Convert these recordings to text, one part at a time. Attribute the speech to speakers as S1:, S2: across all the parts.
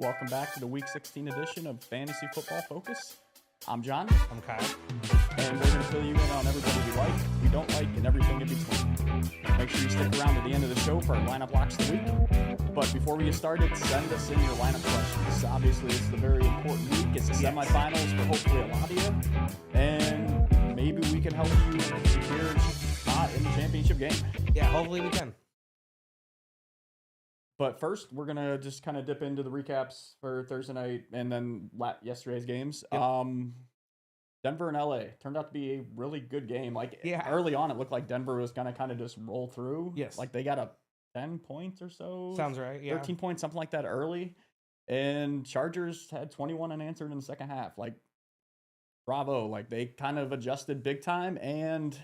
S1: Welcome back to the Week 16 edition of Fantasy Football Focus. I'm John,
S2: I'm Kyle.
S1: and we're going to fill you in on everybody we like, we don't like, and everything in between. Make sure you stick around to the end of the show for our lineup locks of the week. But before we get started, send us in your lineup questions. Obviously, this is a very important week. It's the semifinals for hopefully a lot of you, and maybe we can help you secure a spot in the championship game.
S2: Yeah, hopefully we can.
S1: But first, we're going to just kind of dip into the recaps for Thursday night and then yesterday's games.
S2: Yep.
S1: Denver and LA turned out to be a really good game. Early on, it looked like Denver was going to kind of just roll through.
S2: Yes.
S1: Like they got up 10 points or so.
S2: Sounds right, yeah.
S1: 13 points, something like that early. And Chargers had 21 unanswered in the second half. Like, bravo. Like, they kind of adjusted big time and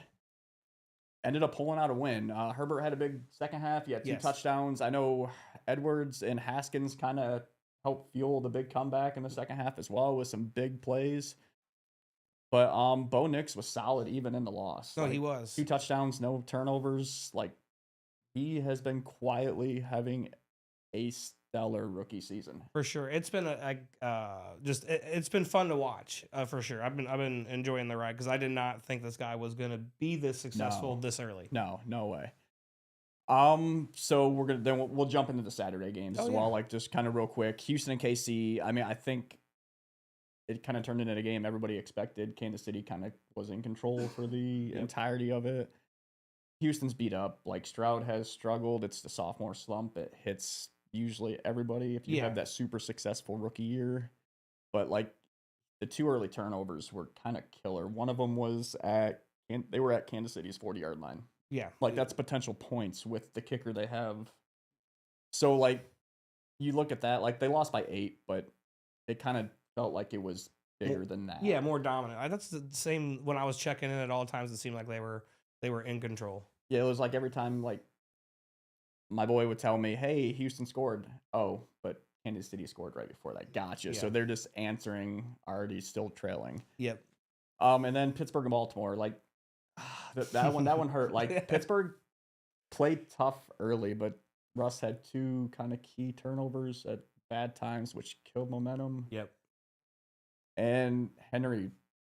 S1: ended up pulling out a win. Herbert had a big second half. He had two touchdowns. I know Edwards and Haskins kind of helped fuel the big comeback in the second half as well with some big plays. But Bo Nix was solid even in the loss.
S2: No, he was.
S1: 2 touchdowns, no turnovers. Like, he has been quietly having a stellar rookie season.
S2: For sure. It's been it's been fun to watch, for sure. I've been enjoying the ride because I did not think this guy was going to be this successful this early.
S1: No way. So we'll jump into the Saturday games as well. Like, just kind of real quick, Houston and KC. I mean, I think it kind of turned into a game everybody expected. Kansas City kind of was in control for the entirety of it. Houston's beat up. Like, Stroud has struggled. It's the sophomore slump. It hits usually everybody if you have that super successful rookie year. But, like, the 2 early turnovers were kind of killer. One of them was they were at Kansas City's 40-yard line.
S2: Yeah.
S1: Like, that's potential points with the kicker they have. So, like, you look at that, like, they lost by 8, but it kind of felt like it was bigger than that.
S2: Yeah, more dominant. That's the same when I was checking in at all times. It seemed like they were in control.
S1: Yeah, it was like every time, like, my boy would tell me, hey, Houston scored. Oh, but Kansas City scored right before that. Gotcha.
S2: Yeah.
S1: So they're just answering, already still trailing.
S2: Yep.
S1: And then Pittsburgh and Baltimore, like, that one hurt. Like, Pittsburgh played tough early, but Russ had 2 kind of key turnovers at bad times, which killed momentum.
S2: Yep.
S1: And Henry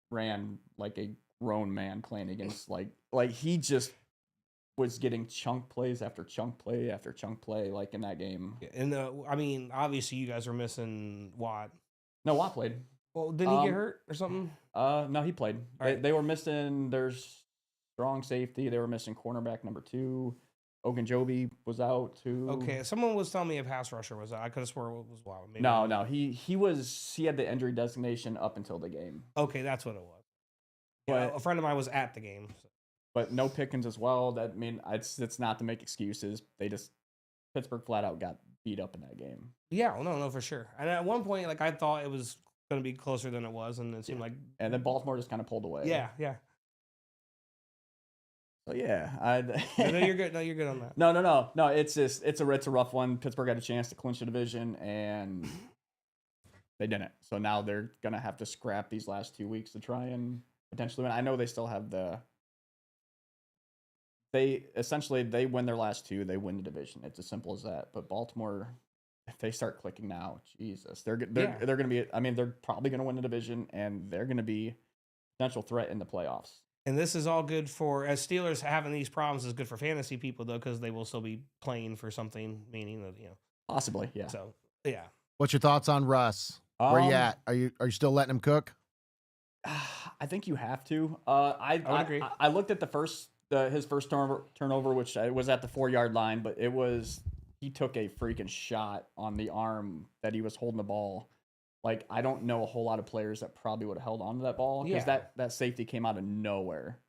S1: ran like a grown man playing against, like he just was getting chunk plays after chunk play after chunk play, like, in that game.
S2: And I mean, obviously you guys are missing Watt.
S1: No, Watt played.
S2: Well, didn't he get hurt or something?
S1: No, he played.
S2: Right.
S1: They were missing their strong safety. They were missing cornerback number 2. Ogunjobi was out too.
S2: Okay, someone was telling me a pass rusher was out. I could have swore it was Watt. Maybe
S1: No, he had the injury designation up until the game.
S2: Okay, that's what it was.
S1: But
S2: Yeah, a friend of mine was at the game. So.
S1: But no Pickens as well. That it's not to make excuses. Pittsburgh flat out got beat up in that game.
S2: Yeah, well, no, for sure. And at one point, like, I thought it was going to be closer than it was, and it seemed like.
S1: And then Baltimore just kind of pulled away.
S2: Yeah.
S1: So yeah,
S2: No, you're good. No, you're good on that.
S1: No. It's a rough one. Pittsburgh had a chance to clinch the division, and they didn't. So now they're gonna have to scrap these last 2 weeks to try and potentially win. I know they still have They win their last 2, they win the division. It's as simple as that. But Baltimore, if they start clicking now, Jesus, they're going to be. I mean, they're probably going to win the division, and they're going to be a potential threat in the playoffs.
S2: And this is all good for, as Steelers having these problems is good for fantasy people, though, because they will still be playing for something, meaning that,
S1: Possibly, yeah.
S2: So, yeah.
S3: What's your thoughts on Russ? Where you at? Are you still letting him cook?
S1: I think you have to. I
S2: would agree.
S1: I looked at his first turnover, which was at the 4-yard line, but he took a freaking shot on the arm that he was holding the ball. Like, I don't know a whole lot of players that probably would have held on to that ball because that safety came out of nowhere.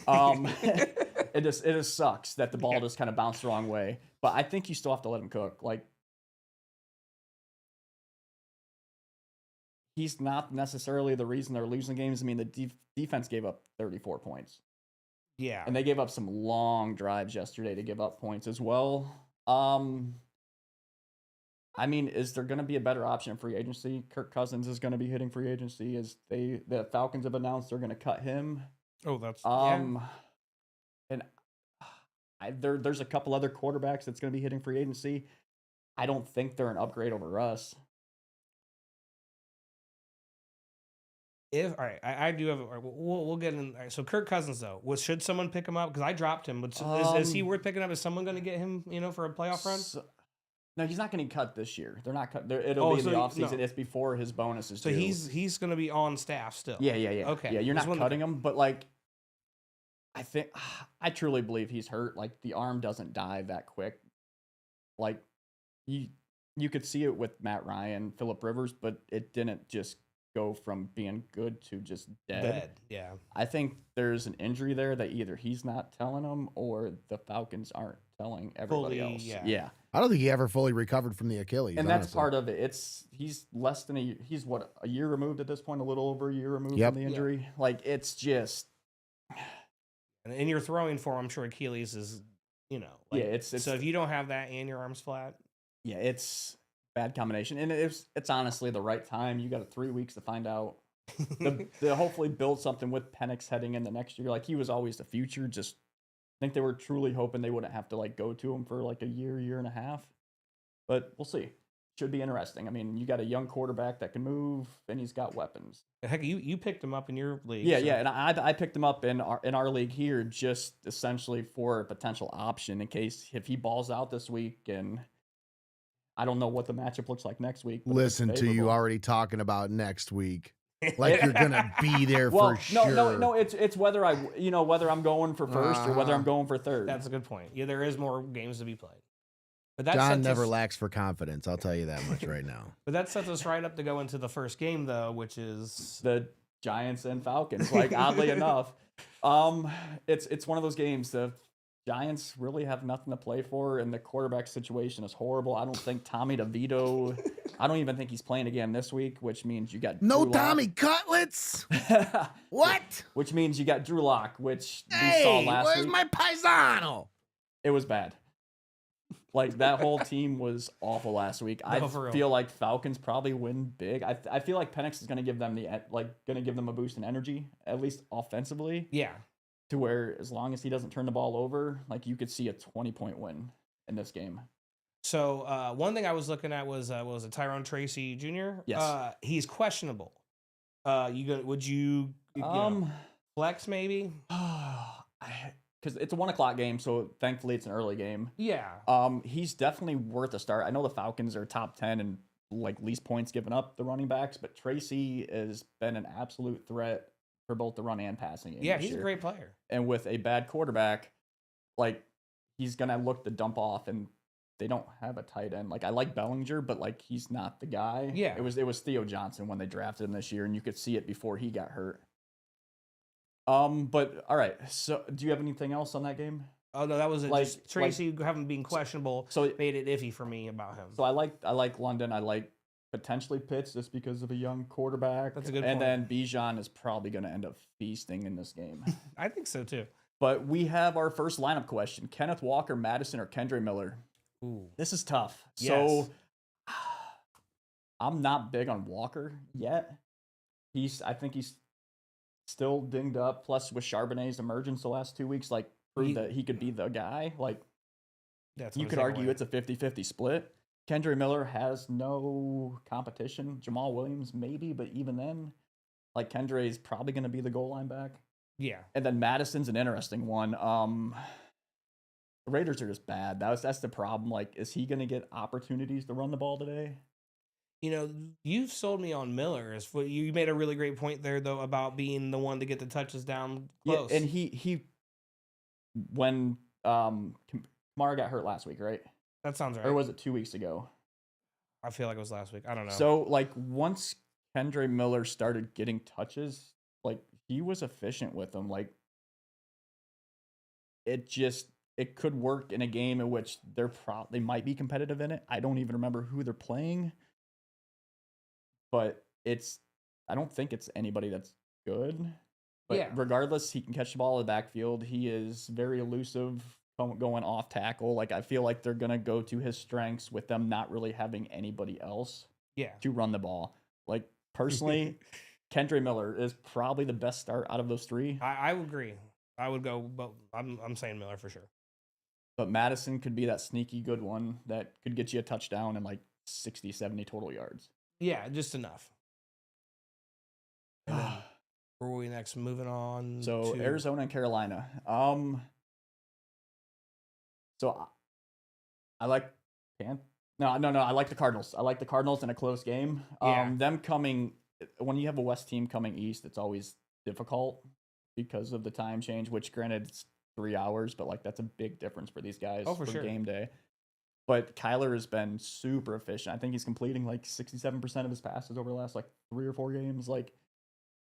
S1: It just sucks that the ball just kind of bounced the wrong way. But I think you still have to let him cook. Like, he's not necessarily the reason they're losing games. I mean, the defense gave up 34 points.
S2: Yeah.
S1: And they gave up some long drives yesterday to give up points as well. I mean, is there going to be a better option in free agency? Kirk Cousins is going to be hitting free agency. The Falcons have announced they're going to cut him.
S2: Oh, that's
S1: and there's a couple other quarterbacks that's going to be hitting free agency. I don't think they're an upgrade over Russ.
S2: All right, I do have. We'll get in. All right, so Kirk Cousins though, should someone pick him up? Because I dropped him. But is he worth picking up? Is someone going to get him? For a playoff run?
S1: No, he's not getting cut this year. They're not cut. It'll be in the offseason. No. It's before his bonuses.
S2: So he's going to be on staff still.
S1: Yeah.
S2: Okay.
S1: Yeah, you're not cutting him, but like, I truly believe he's hurt. Like the arm doesn't die that quick. Like you could see it with Matt Ryan, Phillip Rivers, but it didn't just go from being good to just dead.
S2: Yeah.
S1: I think there's an injury there that either he's not telling them or the Falcons aren't telling everybody else. Yeah.
S3: I don't think he ever fully recovered from the Achilles.
S1: And that's part of it. He's less than he's what, a year removed at this point, a little over a year removed from the injury. Yep. Like it's just.
S2: And you're throwing for, I'm sure Achilles is, it's so if you don't have that and your arm's flat.
S1: Yeah, it's bad combination, and it's honestly the right time. You got 3 weeks to find out. They'll hopefully build something with Penix heading into next year. Like he was always the future. Just I think they were truly hoping they wouldn't have to like go to him for like a year and a half. But we'll see. Should be interesting. I mean, you got a young quarterback that can move, and he's got weapons.
S2: Heck, you picked him up in your league.
S1: Yeah, and I picked him up in our league here, just essentially for a potential option in case if he balls out this week and. I don't know what the matchup looks like next week.
S3: Listen to you already talking about next week, like you're gonna be there for sure.
S1: No. It's whether whether I'm going for first or whether I'm going for third.
S2: That's a good point. Yeah, there is more games to be played. But
S3: John never lacks for confidence. I'll tell you that much right now.
S2: But that sets us right up to go into the first game, though, which is
S1: the Giants and Falcons. Like oddly enough, it's one of those games. The Giants really have nothing to play for, and the quarterback situation is horrible. I don't think Tommy DeVito. I don't even think he's playing again this week, which means you got
S3: no Tommy Cutlets. What?
S1: Which means you got Drew Lock, which we saw last week.
S3: Where's my paisano?
S1: It was bad. Like that whole team was awful last week. I feel like Falcons probably win big. I feel like Penix is going to give them a boost in energy, at least offensively.
S2: Yeah.
S1: To where as long as he doesn't turn the ball over, like you could see a 20-point win in this game.
S2: So one thing I was looking at was a Tyrone Tracy Jr.
S1: Yes.
S2: He's questionable. Would you flex maybe?
S1: Because it's a 1:00 game, so thankfully it's an early game.
S2: Yeah.
S1: He's definitely worth a start. I know the Falcons are top 10 and like least points given up the running backs, but Tracy has been an absolute threat for both the run and passing game.
S2: Yeah, he's a great player.
S1: And with a bad quarterback, like he's gonna look to dump off, and they don't have a tight end. Like I like Bellinger, but like he's not the guy.
S2: Yeah.
S1: It was Theo Johnson when they drafted him this year, and you could see it before he got hurt. But all right. So do you have anything else on that game?
S2: Oh no, that was it. Like, just Tracy having been questionable, so it made it iffy for me about him.
S1: So I like London. I like potentially Pitts just because of a young quarterback.
S2: That's a good
S1: point. And then
S2: point.
S1: Bijan is probably going to end up feasting in this game.
S2: I think so too.
S1: But we have our first lineup question: Kenneth Walker, Madison, or Kendre Miller?
S2: Ooh.
S1: This is tough.
S2: Yes.
S1: So I'm not big on Walker yet. I think he's still dinged up. Plus, with Charbonnet's emergence the last 2 weeks, like proved that he could be the guy. Like you could argue it's a 50-50 split. Kendre Miller has no competition. Jamal Williams maybe, but even then, like Kendre is probably going to be the goal line back.
S2: Yeah.
S1: And then Madison's an interesting one. The Raiders are just bad. That's the problem. Like, is he going to get opportunities to run the ball today?
S2: You know, you've sold me on Miller. You made a really great point there, though, about being the one to get the touches down close.
S1: Yeah, and he when Kamara got hurt last week, right?
S2: That sounds right.
S1: Or was it 2 weeks ago?
S2: I feel like it was last week. I don't know.
S1: So, like, once Kendre Miller started getting touches, like, he was efficient with them. Like, it could work in a game in which they might be competitive in it. I don't even remember who they're playing. But I don't think it's anybody that's good. But regardless, he can catch the ball in the backfield. He is very elusive going off tackle. Like, I feel like they're going to go to his strengths with them not really having anybody else to run the ball. Like, personally, Kendre Miller is probably the best start out of those three.
S2: I would agree. I would go, but I'm saying Miller for sure.
S1: But Madison could be that sneaky good one that could get you a touchdown and like 60, 70 total yards.
S2: Yeah, just enough. And then where are we next? Moving on.
S1: So
S2: to
S1: Arizona and Carolina. So I like No, I like the Cardinals. I like the Cardinals in a close game.
S2: Yeah.
S1: Them coming when you have a West team coming east, it's always difficult because of the time change. Which, granted, it's 3 hours, but like that's a big difference for these guys
S2: for sure.
S1: game day. But Kyler has been super efficient. I think he's completing like 67% of his passes over the last like 3 or 4 games. Like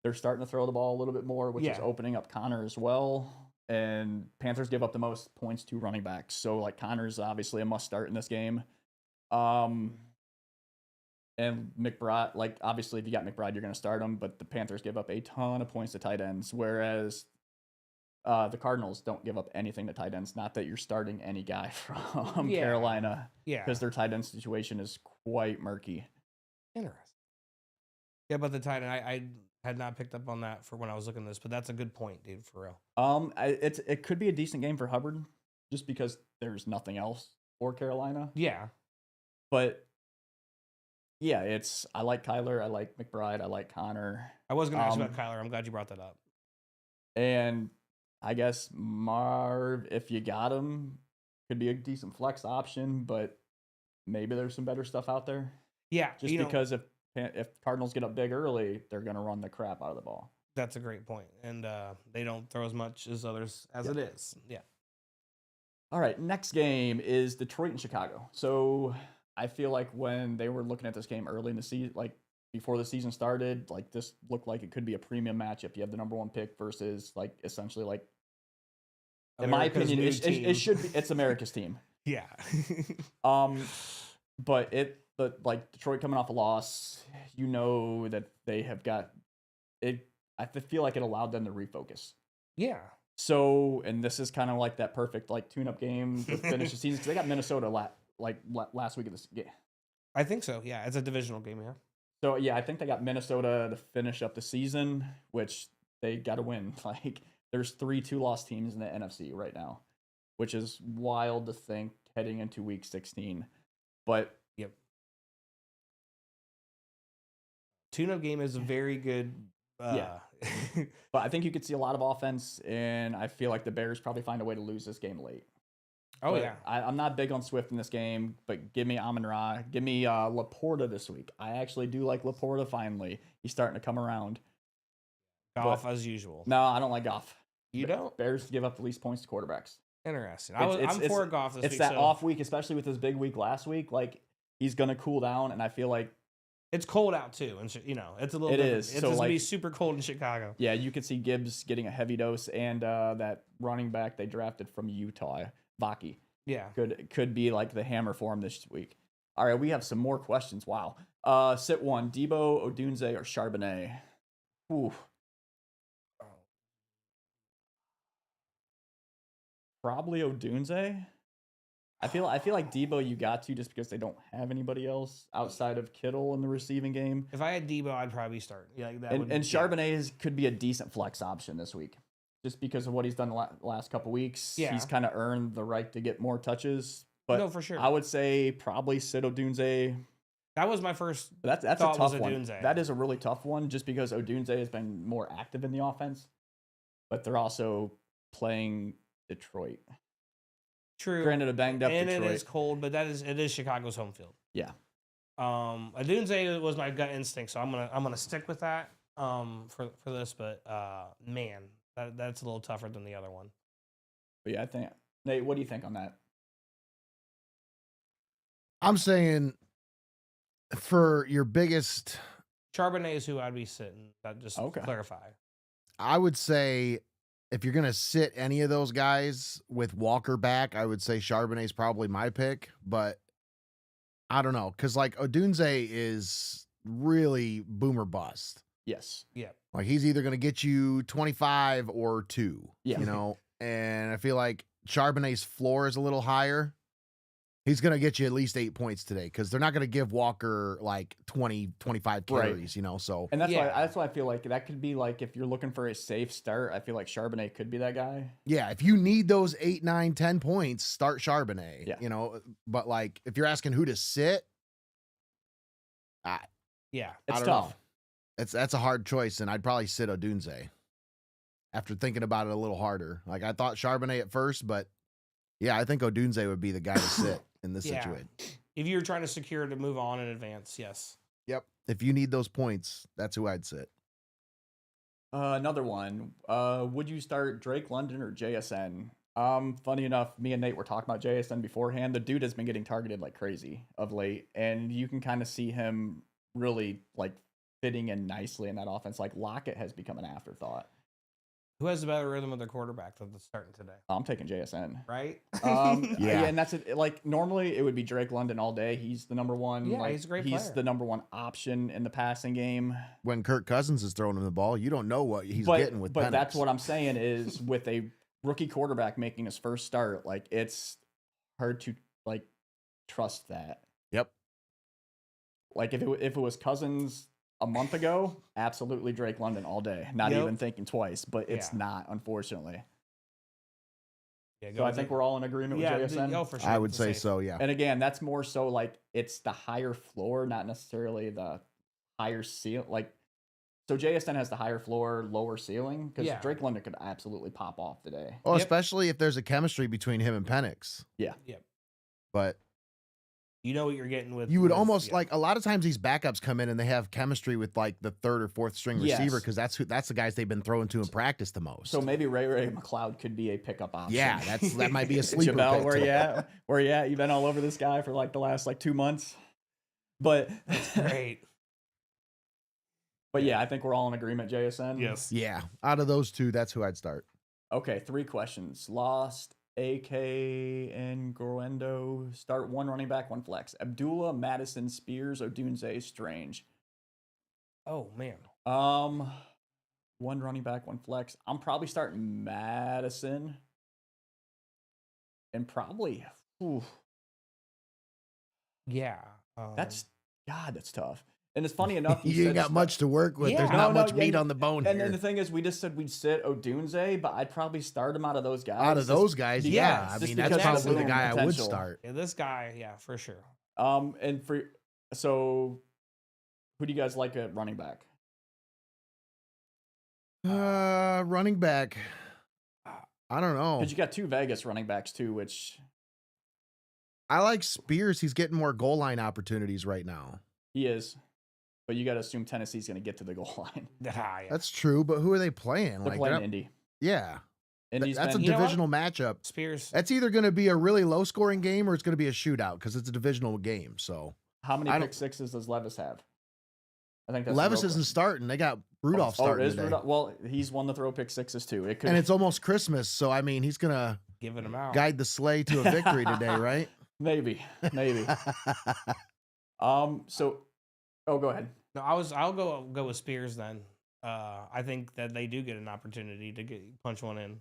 S1: they're starting to throw the ball a little bit more, which is opening up Connor as well. And Panthers give up the most points to running backs. So like Connor's obviously a must start in this game. And McBride, like obviously if you got McBride, you're going to start him, but the Panthers give up a ton of points to tight ends, whereas the Cardinals don't give up anything to tight ends. Not that you're starting any guy from Carolina, because their tight end situation is quite murky.
S2: Interesting. Yeah, but the tight end, I had not picked up on that for when I was looking at this, but that's a good point, dude, for real.
S1: It could be a decent game for Hubbard, just because there's nothing else for Carolina.
S2: Yeah.
S1: But yeah, I like Kyler, I like McBride, I like Connor.
S2: I was going to ask about Kyler. I'm glad you brought that up.
S1: And I guess Marv, if you got him, could be a decent flex option, but maybe there's some better stuff out there.
S2: Yeah.
S1: Just because if Cardinals get up big early, they're going to run the crap out of the ball.
S2: That's a great point. And they don't throw as much as others as it is. Yeah.
S1: All right, next game is Detroit and Chicago. So I feel like when they were looking at this game early in the season, like before the season started, like this looked like it could be a premium matchup. You have the number 1 pick versus like essentially like, in my opinion, it should be. It's America's team.
S2: Yeah.
S1: But like Detroit coming off a loss, you know that they have got it. I feel like it allowed them to refocus.
S2: Yeah.
S1: So, and this is kind of like that perfect like tune-up game to finish the season because they got Minnesota last week of this game.
S2: I think so. Yeah, it's a divisional game. Yeah.
S1: So yeah, I think they got Minnesota to finish up the season, which they got to win. Like there's 3 2-loss teams in the NFC right now, which is wild to think heading into week 16. But
S2: tune-up game is a very good.
S1: But I think you could see a lot of offense, and I feel like the Bears probably find a way to lose this game late.
S2: Oh,
S1: but
S2: yeah.
S1: I'm not big on Swift in this game, but give me Amon-Ra. Give me Laporta this week. I actually do like Laporta finally. He's starting to come around.
S2: Goff as usual.
S1: No, I don't like Goff.
S2: You don't?
S1: Bears give up the least points to quarterbacks.
S2: Interesting. I'm for Goff this week.
S1: It's that off week, especially with his big week last week. Like, he's going to cool down, and I feel like
S2: it's cold out too, and it's a little.
S1: It
S2: different.
S1: is.
S2: It's
S1: so
S2: going
S1: like,
S2: to be super cold in Chicago.
S1: Yeah, you could see Gibbs getting a heavy dose, and that running back they drafted from Utah, Vaki.
S2: Yeah,
S1: could be like the hammer for him this week. All right, we have some more questions. Wow. Sit 1, Debo, Odunze, or Charbonnet? Ooh. Probably Odunze. I feel like Debo you got to just because they don't have anybody else outside of Kittle in the receiving game.
S2: If I had Debo, I'd probably start. Yeah, like that.
S1: And Charbonnet could be a decent flex option this week, just because of what he's done the last couple weeks.
S2: Yeah.
S1: He's kind of earned the right to get more touches. But
S2: no, for sure.
S1: I would say probably sit Odunze.
S2: That was my first.
S1: That's a tough one. That is a really tough one, just because Odunze has been more active in the offense, but they're also playing Detroit.
S2: True.
S1: Granted, a banged up
S2: and
S1: Detroit.
S2: It is cold, but it is Chicago's home field.
S1: Yeah.
S2: Odunze was my gut instinct, so I'm gonna stick with that for this. But man, that's a little tougher than the other one.
S1: But yeah, I think Nate, what do you think on that?
S3: I'm saying for your biggest
S2: Charbonnet is who I'd be sitting. That just clarify.
S3: I would say if you're gonna sit any of those guys with Walker back, I would say Charbonnet is probably my pick. But I don't know, because like Odunze is really boomer bust.
S1: Yes.
S2: Yeah.
S3: Like he's either gonna get you 25 or 2.
S1: Yeah.
S3: You know, and I feel like Charbonnet's floor is a little higher. He's going to get you at least 8 points today because they're not going to give Walker like 20, 25 carries, so.
S1: And that's why I feel like that could be like, if you're looking for a safe start, I feel like Charbonnet could be that guy.
S3: Yeah, if you need those 8, 9, 10 points, start Charbonnet, but like if you're asking who to sit,
S1: it's tough.
S3: That's a hard choice, and I'd probably sit Odunze after thinking about it a little harder. Like I thought Charbonnet at first, but yeah, I think Odunze would be the guy to sit in this situation.
S2: If you're trying to secure to move on in advance, yes.
S3: Yep. If you need those points, that's who I'd sit.
S1: Another one. Would you start Drake London or JSN? Funny enough, me and Nate were talking about JSN beforehand. The dude has been getting targeted like crazy of late, and you can kind of see him really like fitting in nicely in that offense. Like Lockett has become an afterthought.
S2: Who has the better rhythm of their quarterback that's starting today?
S1: I'm taking JSN.
S2: Right?
S1: Yeah, and that's it. Like normally it would be Drake London all day. He's the number one.
S2: Yeah, he's a great
S1: He's
S2: player.
S1: the number one option in the passing game.
S3: When Kirk Cousins is throwing him the ball, you don't know what he's getting with Penix.
S1: But that's what I'm saying is with a rookie quarterback making his first start, like it's hard to like trust that.
S3: Yep.
S1: Like if it was Cousins a month ago, absolutely Drake London all day. Not even thinking twice, but it's not, unfortunately. Yeah, so I think we're all in agreement with JSN.
S2: For sure.
S3: I would say so, yeah.
S1: And again, that's more so like it's the higher floor, not necessarily the higher ceiling. Like, so JSN has the higher floor, lower ceiling, because Drake London could absolutely pop off today.
S3: Oh, especially if there's a chemistry between him and Penix.
S1: Yeah.
S2: Yep.
S3: But
S2: you know what you're getting with.
S3: You would almost like a lot of times these backups come in and they have chemistry with like the third or fourth string receiver because that's the guys they've been throwing to in practice the most.
S1: So maybe Ray McLeod could be a pickup option.
S3: Yeah, that might be a sleeper.
S1: Jabel,
S3: pick
S1: where you at? Where you at? You've been all over this guy for like the last 2 months. But
S2: that's great.
S1: But yeah, I think we're all in agreement, JSN.
S2: Yes.
S3: Yeah. Out of those two, that's who I'd start.
S1: Okay, 3 questions. Lost, AK, and Gruendo. Start 1 running back, 1 flex. Abdullah, Madison, Spears, Odunze, Strange.
S2: Oh man.
S1: 1 running back, 1 flex. I'm probably starting Madison. And probably that's tough. And it's funny enough.
S3: You ain't got much to work with. There's not much meat on the bone
S1: and
S3: here.
S1: then the thing is, we just said we'd sit Odunze, but I'd probably start him out of those guys.
S3: Out of those guys, yeah. I mean, that's probably the guy I would start.
S2: Yeah, this guy, yeah, for sure.
S1: And so who do you guys like at running back?
S3: Running back. I don't know.
S1: Because you got 2 Vegas running backs too, which
S3: I like Spears. He's getting more goal line opportunities right now.
S1: He is. But you got to assume Tennessee's going to get to the goal line.
S3: That's true, but who are they playing?
S1: They're playing Indy.
S3: Yeah. That's a
S1: been,
S3: divisional matchup.
S2: Spears.
S3: That's either going to be a really low-scoring game or it's going to be a shootout because it's a divisional game. So,
S1: how many pick sixes does Levis have? I think that's
S3: Levis isn't starting. They got Rudolph starting today.
S1: Rudolph? Well, he's one to throw pick sixes too.
S3: And it's almost Christmas, so I mean, he's going to
S2: giving them out.
S3: Guide the sleigh to a victory today, right?
S1: Maybe. Oh, go ahead.
S2: No, I'll go with Spears then. I think that they do get an opportunity to punch one in.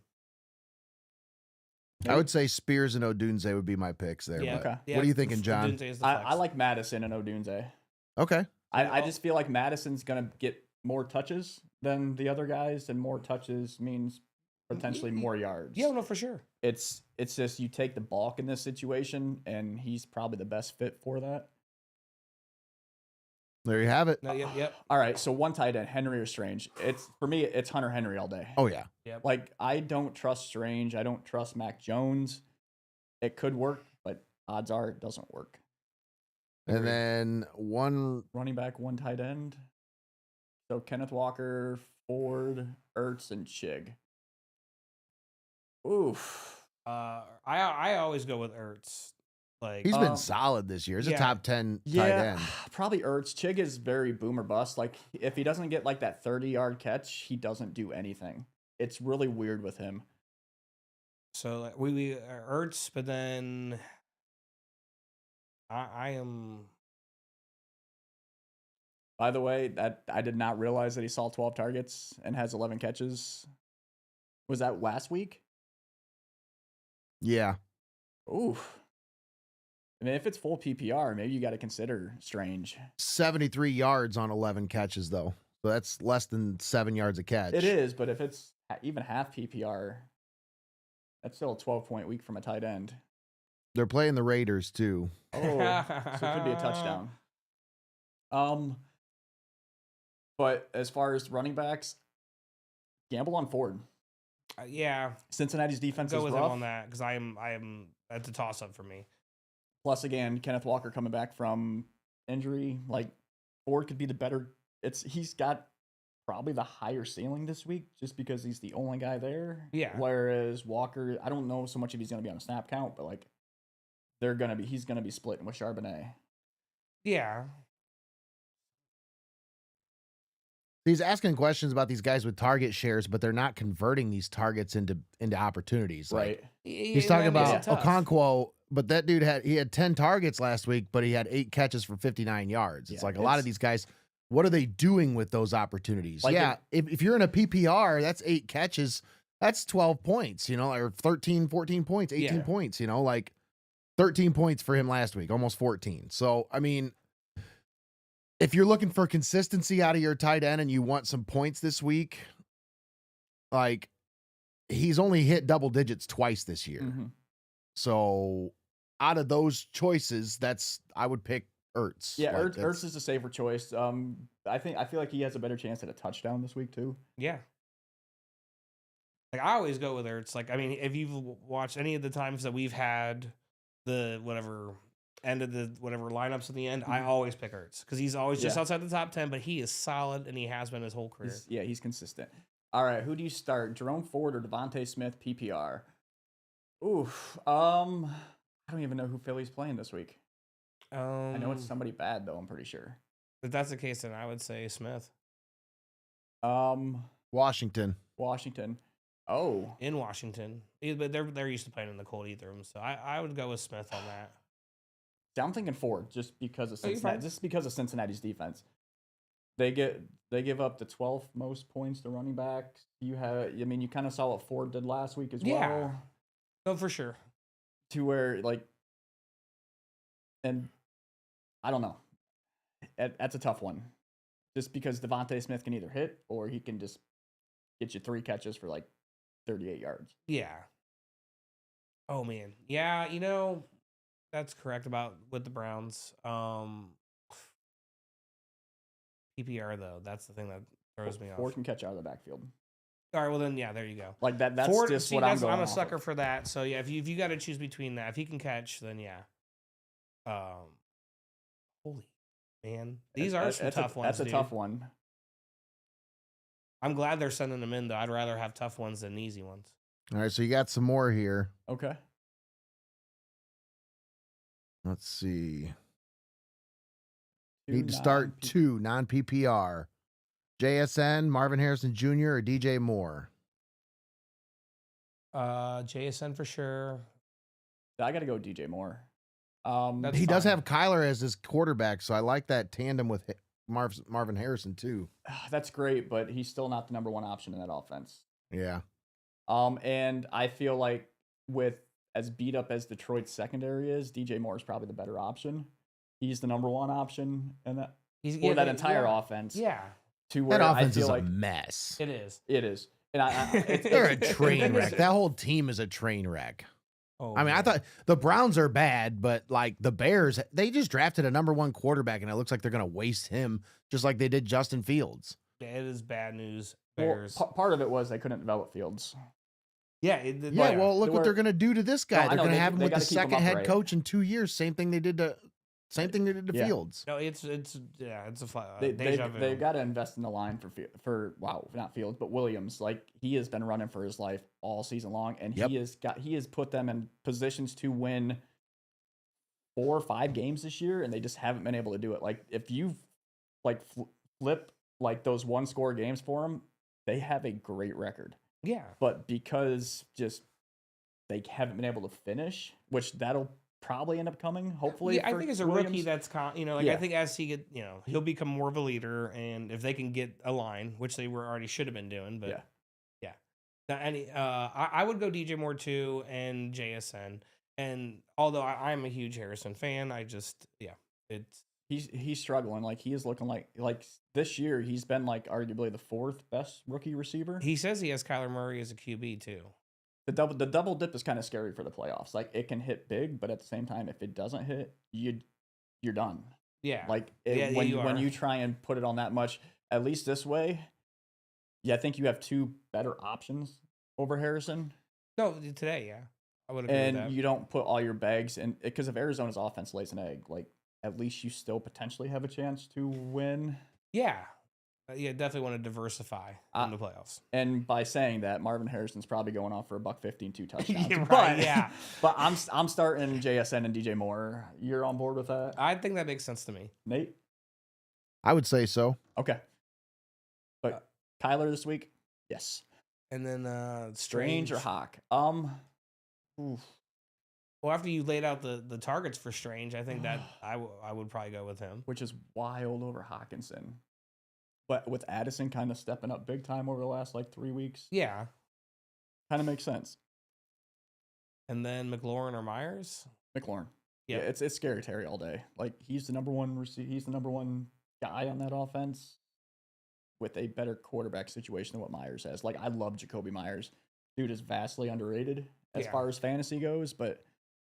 S3: I would say Spears and Odunze would be my picks there.
S2: Yeah,
S3: okay. Yeah. What are you thinking, John?
S1: I like Madison and Odunze.
S3: Okay.
S1: I just feel like Madison's going to get more touches than the other guys, and more touches means potentially more yards.
S2: Yeah, no, for sure.
S1: It's just you take the bulk in this situation, and he's probably the best fit for that.
S3: There you have it.
S2: No, yep.
S1: All right, so 1 tight end, Henry or Strange. For me, it's Hunter Henry all day.
S3: Oh yeah.
S2: Yep.
S1: Like I don't trust Strange. I don't trust Mac Jones. It could work, but odds are it doesn't work.
S3: And then 1
S1: running back, 1 tight end. So Kenneth Walker, Ford, Ertz, and Chig. Oof.
S2: I always go with Ertz. Like
S3: he's been solid this year. He's a top 10 tight end.
S1: Probably Ertz. Chig is very boomer bust. Like if he doesn't get like that 30-yard catch, he doesn't do anything. It's really weird with him.
S2: So like, we Ertz, but then I am.
S1: By the way, that I did not realize that he saw 12 targets and has 11 catches. Was that last week?
S3: Yeah.
S1: Oof. I mean, if it's full PPR, maybe you got to consider Strange.
S3: 73 yards on 11 catches, though. So that's less than 7 yards a catch.
S1: It is, but if it's even half PPR, that's still a 12-point week from a tight end.
S3: They're playing the Raiders, too.
S1: Oh, so it could be a touchdown. But as far as running backs, gamble on Ford.
S2: Yeah.
S1: Cincinnati's defense
S2: Go
S1: is
S2: with
S1: rough.
S2: him on that because I am that's a toss up for me.
S1: Plus, again, Kenneth Walker coming back from injury. Like, Ford could be the better. He's got probably the higher ceiling this week just because he's the only guy there.
S2: Yeah.
S1: Whereas Walker, I don't know so much if he's going to be on a snap count, but like he's going to be splitting with Charbonnet.
S2: Yeah.
S3: He's asking questions about these guys with target shares, but they're not converting these targets into opportunities.
S1: Right.
S3: Like, he's talking about Okonkwo, but that dude had 10 targets last week, but he had 8 catches for 59 yards. It's like a lot of these guys, what are they doing with those opportunities? Like if you're in a PPR, that's 8 catches, that's 12 points, or 13, 14 points, 18 points, like 13 points for him last week, almost 14. So, I mean, if you're looking for consistency out of your tight end and you want some points this week, like, he's only hit double digits twice this year.
S1: Mm-hmm.
S3: So out of those choices, I would pick Ertz.
S1: Yeah, like, Ertz is a safer choice. I feel like he has a better chance at a touchdown this week too.
S2: Yeah. Like, I always go with Ertz. Like, I mean, if you've watched any of the times that we've had the end of the lineups at the end, I always pick Ertz because he's always just outside the top 10, but he is solid and he has been his whole career.
S1: He's consistent. All right, who do you start? Jerome Ford or Devontae Smith PPR? Oof. I don't even know who Philly's playing this week. I know it's somebody bad though, I'm pretty sure.
S2: If that's the case, then I would say Smith.
S3: Washington.
S1: Oh.
S2: In Washington. But they're used to playing in the cold either of them. So I would go with Smith on that.
S1: Yeah, I'm thinking Ford just because of Cincinnati. Just because of Cincinnati's defense. They give up the 12th most points to running backs. You kind of saw what Ford did last week as well.
S2: No, for sure.
S1: To where and I don't know. That's a tough one. Just because Devontae Smith can either hit or he can just get you 3 catches for like 38 yards.
S2: Yeah. Oh man. Yeah, that's correct with the Browns. PPR though, that's the thing that throws me off.
S1: Ford can catch out of the backfield.
S2: All right, well then, yeah, there you go.
S1: Like that's
S2: Ford,
S1: just what I'm going.
S2: I'm a sucker for that. So yeah, if you got to choose between that, if he can catch, then yeah. Holy man, these are some tough ones.
S1: That's a tough one.
S2: I'm glad they're sending them in though. I'd rather have tough ones than easy ones.
S3: All right, so you got some more here.
S1: Okay.
S3: Let's see. Need to start 2 non-PPR. JSN, Marvin Harrison Jr., or DJ Moore?
S2: JSN for sure.
S1: I got to go DJ Moore.
S3: He does have Kyler as his quarterback, so I like that tandem with Marvin Harrison too.
S1: That's great, but he's still not the number 1 option in that offense.
S3: Yeah.
S1: And I feel like with as beat up as Detroit's secondary is, DJ Moore is probably the better option. He's the number 1 option in that that entire offense.
S2: Yeah.
S3: To where that offense is a mess.
S2: It is.
S1: It is. And
S3: they're a train wreck. That whole team is a train wreck. Oh, I mean, I thought the Browns are bad, but like the Bears, they just drafted a number 1 quarterback, and it looks like they're going to waste him just like they did Justin Fields.
S2: It is bad news. Bears.
S1: Well, part of it was they couldn't develop Fields.
S2: Yeah.
S3: Well, look what they're going to do to this guy. They're going to have him with the second head coach in 2 years. Same thing they did to Fields.
S2: No, it's a
S1: they've got to invest in the line for not Fields, but Williams. Like, he has been running for his life all season long, and he has put them in positions to win 4 or 5 games this year, and they just haven't been able to do it. Like, if you like flip like those 1-score games for them, they have a great record.
S2: Yeah,
S1: but because just they haven't been able to finish, which that'll probably end up coming, hopefully.
S2: Yeah, I think as a rookie, that's I think as he get, he'll become more of a leader, and if they can get a line, which they should have been doing, but yeah. I would go DJ Moore too and JSN, And although I'm a huge Harrison fan, it's
S1: he's struggling. Like he is looking like this year he's been like arguably the 4th best rookie receiver.
S2: he says he has Kyler Murray as a QB too.
S1: The double dip is kind of scary for the playoffs. Like it can hit big, but at the same time, if it doesn't hit, you're done.
S2: Yeah.
S1: Like
S2: when
S1: you try and put it on that much, at least this way, I think you have 2 better options over Harrison.
S2: No, today, yeah. I would agree with that.
S1: And you don't put all your bags in, because if Arizona's offense lays an egg, like at least you still potentially have a chance to win.
S2: Yeah. Definitely want to diversify in the playoffs.
S1: And by saying that, Marvin Harrison's probably going off for $115, 2 touchdowns.
S2: Yeah,
S1: but,
S2: yeah.
S1: But I'm starting JSN and DJ Moore. You're on board with that?
S2: I think that makes sense to me.
S1: Nate?
S3: I would say so.
S1: Okay. But Kyler this week? Yes.
S2: And then
S1: Strange or Hawk? Oof.
S2: Well, after you laid out the targets for Strange, I think that I would probably go with him.
S1: Which is wild over Hawkinson. But with Addison kind of stepping up big time over the last like 3 weeks.
S2: Yeah.
S1: Kind of makes sense.
S2: And then McLaurin or Myers?
S1: McLaurin.
S2: Yep.
S1: Yeah, it's scary Terry all day. Like he's the number one he's the number one guy on that offense with a better quarterback situation than what Myers has. Like I love Jacoby Myers. Dude is vastly underrated as far as fantasy goes, but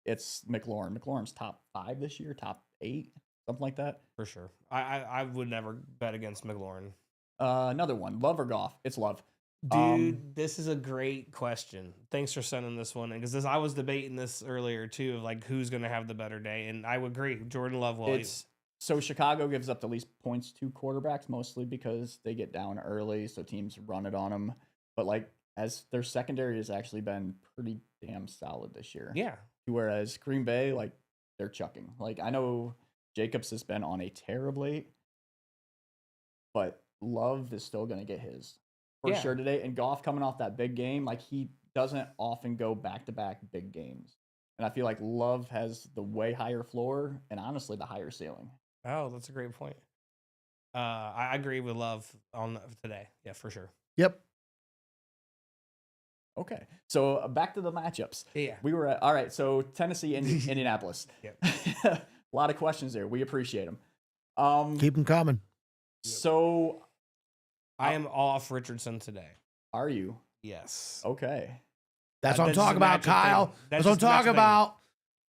S1: it's McLaurin. McLaurin's top 5 this year, top 8, something like that.
S2: For sure. I would never bet against McLaurin.
S1: Another one, Love or Goff? It's Love.
S2: Dude, this is a great question. Thanks for sending this one in, because I was debating this earlier too, of like who's going to have the better day, and I would agree. Jordan Love will.
S1: So Chicago gives up the least points to quarterbacks, mostly because they get down early, so teams run it on them. But like as their secondary has actually been pretty damn solid this year.
S2: Yeah.
S1: Whereas Green Bay, like they're chucking. Like I know Jacobs has been on a tear of late, but Love is still going to get his for sure today. And Goff coming off that big game, like he doesn't often go back-to-back big games. And I feel like Love has the way higher floor and honestly the higher ceiling.
S2: Oh, that's a great point. I agree with Love on today. Yeah, for sure.
S3: Yep.
S1: Okay. So back to the matchups.
S2: Yeah.
S1: We were at, all right. So Tennessee and Indianapolis.
S2: Yep.
S1: A lot of questions there. We appreciate them.
S3: Keep them coming.
S1: So
S2: I am off Richardson today.
S1: Are you?
S2: Yes.
S1: Okay.
S3: That's what I'm talking about, Kyle. That's what I'm talking about.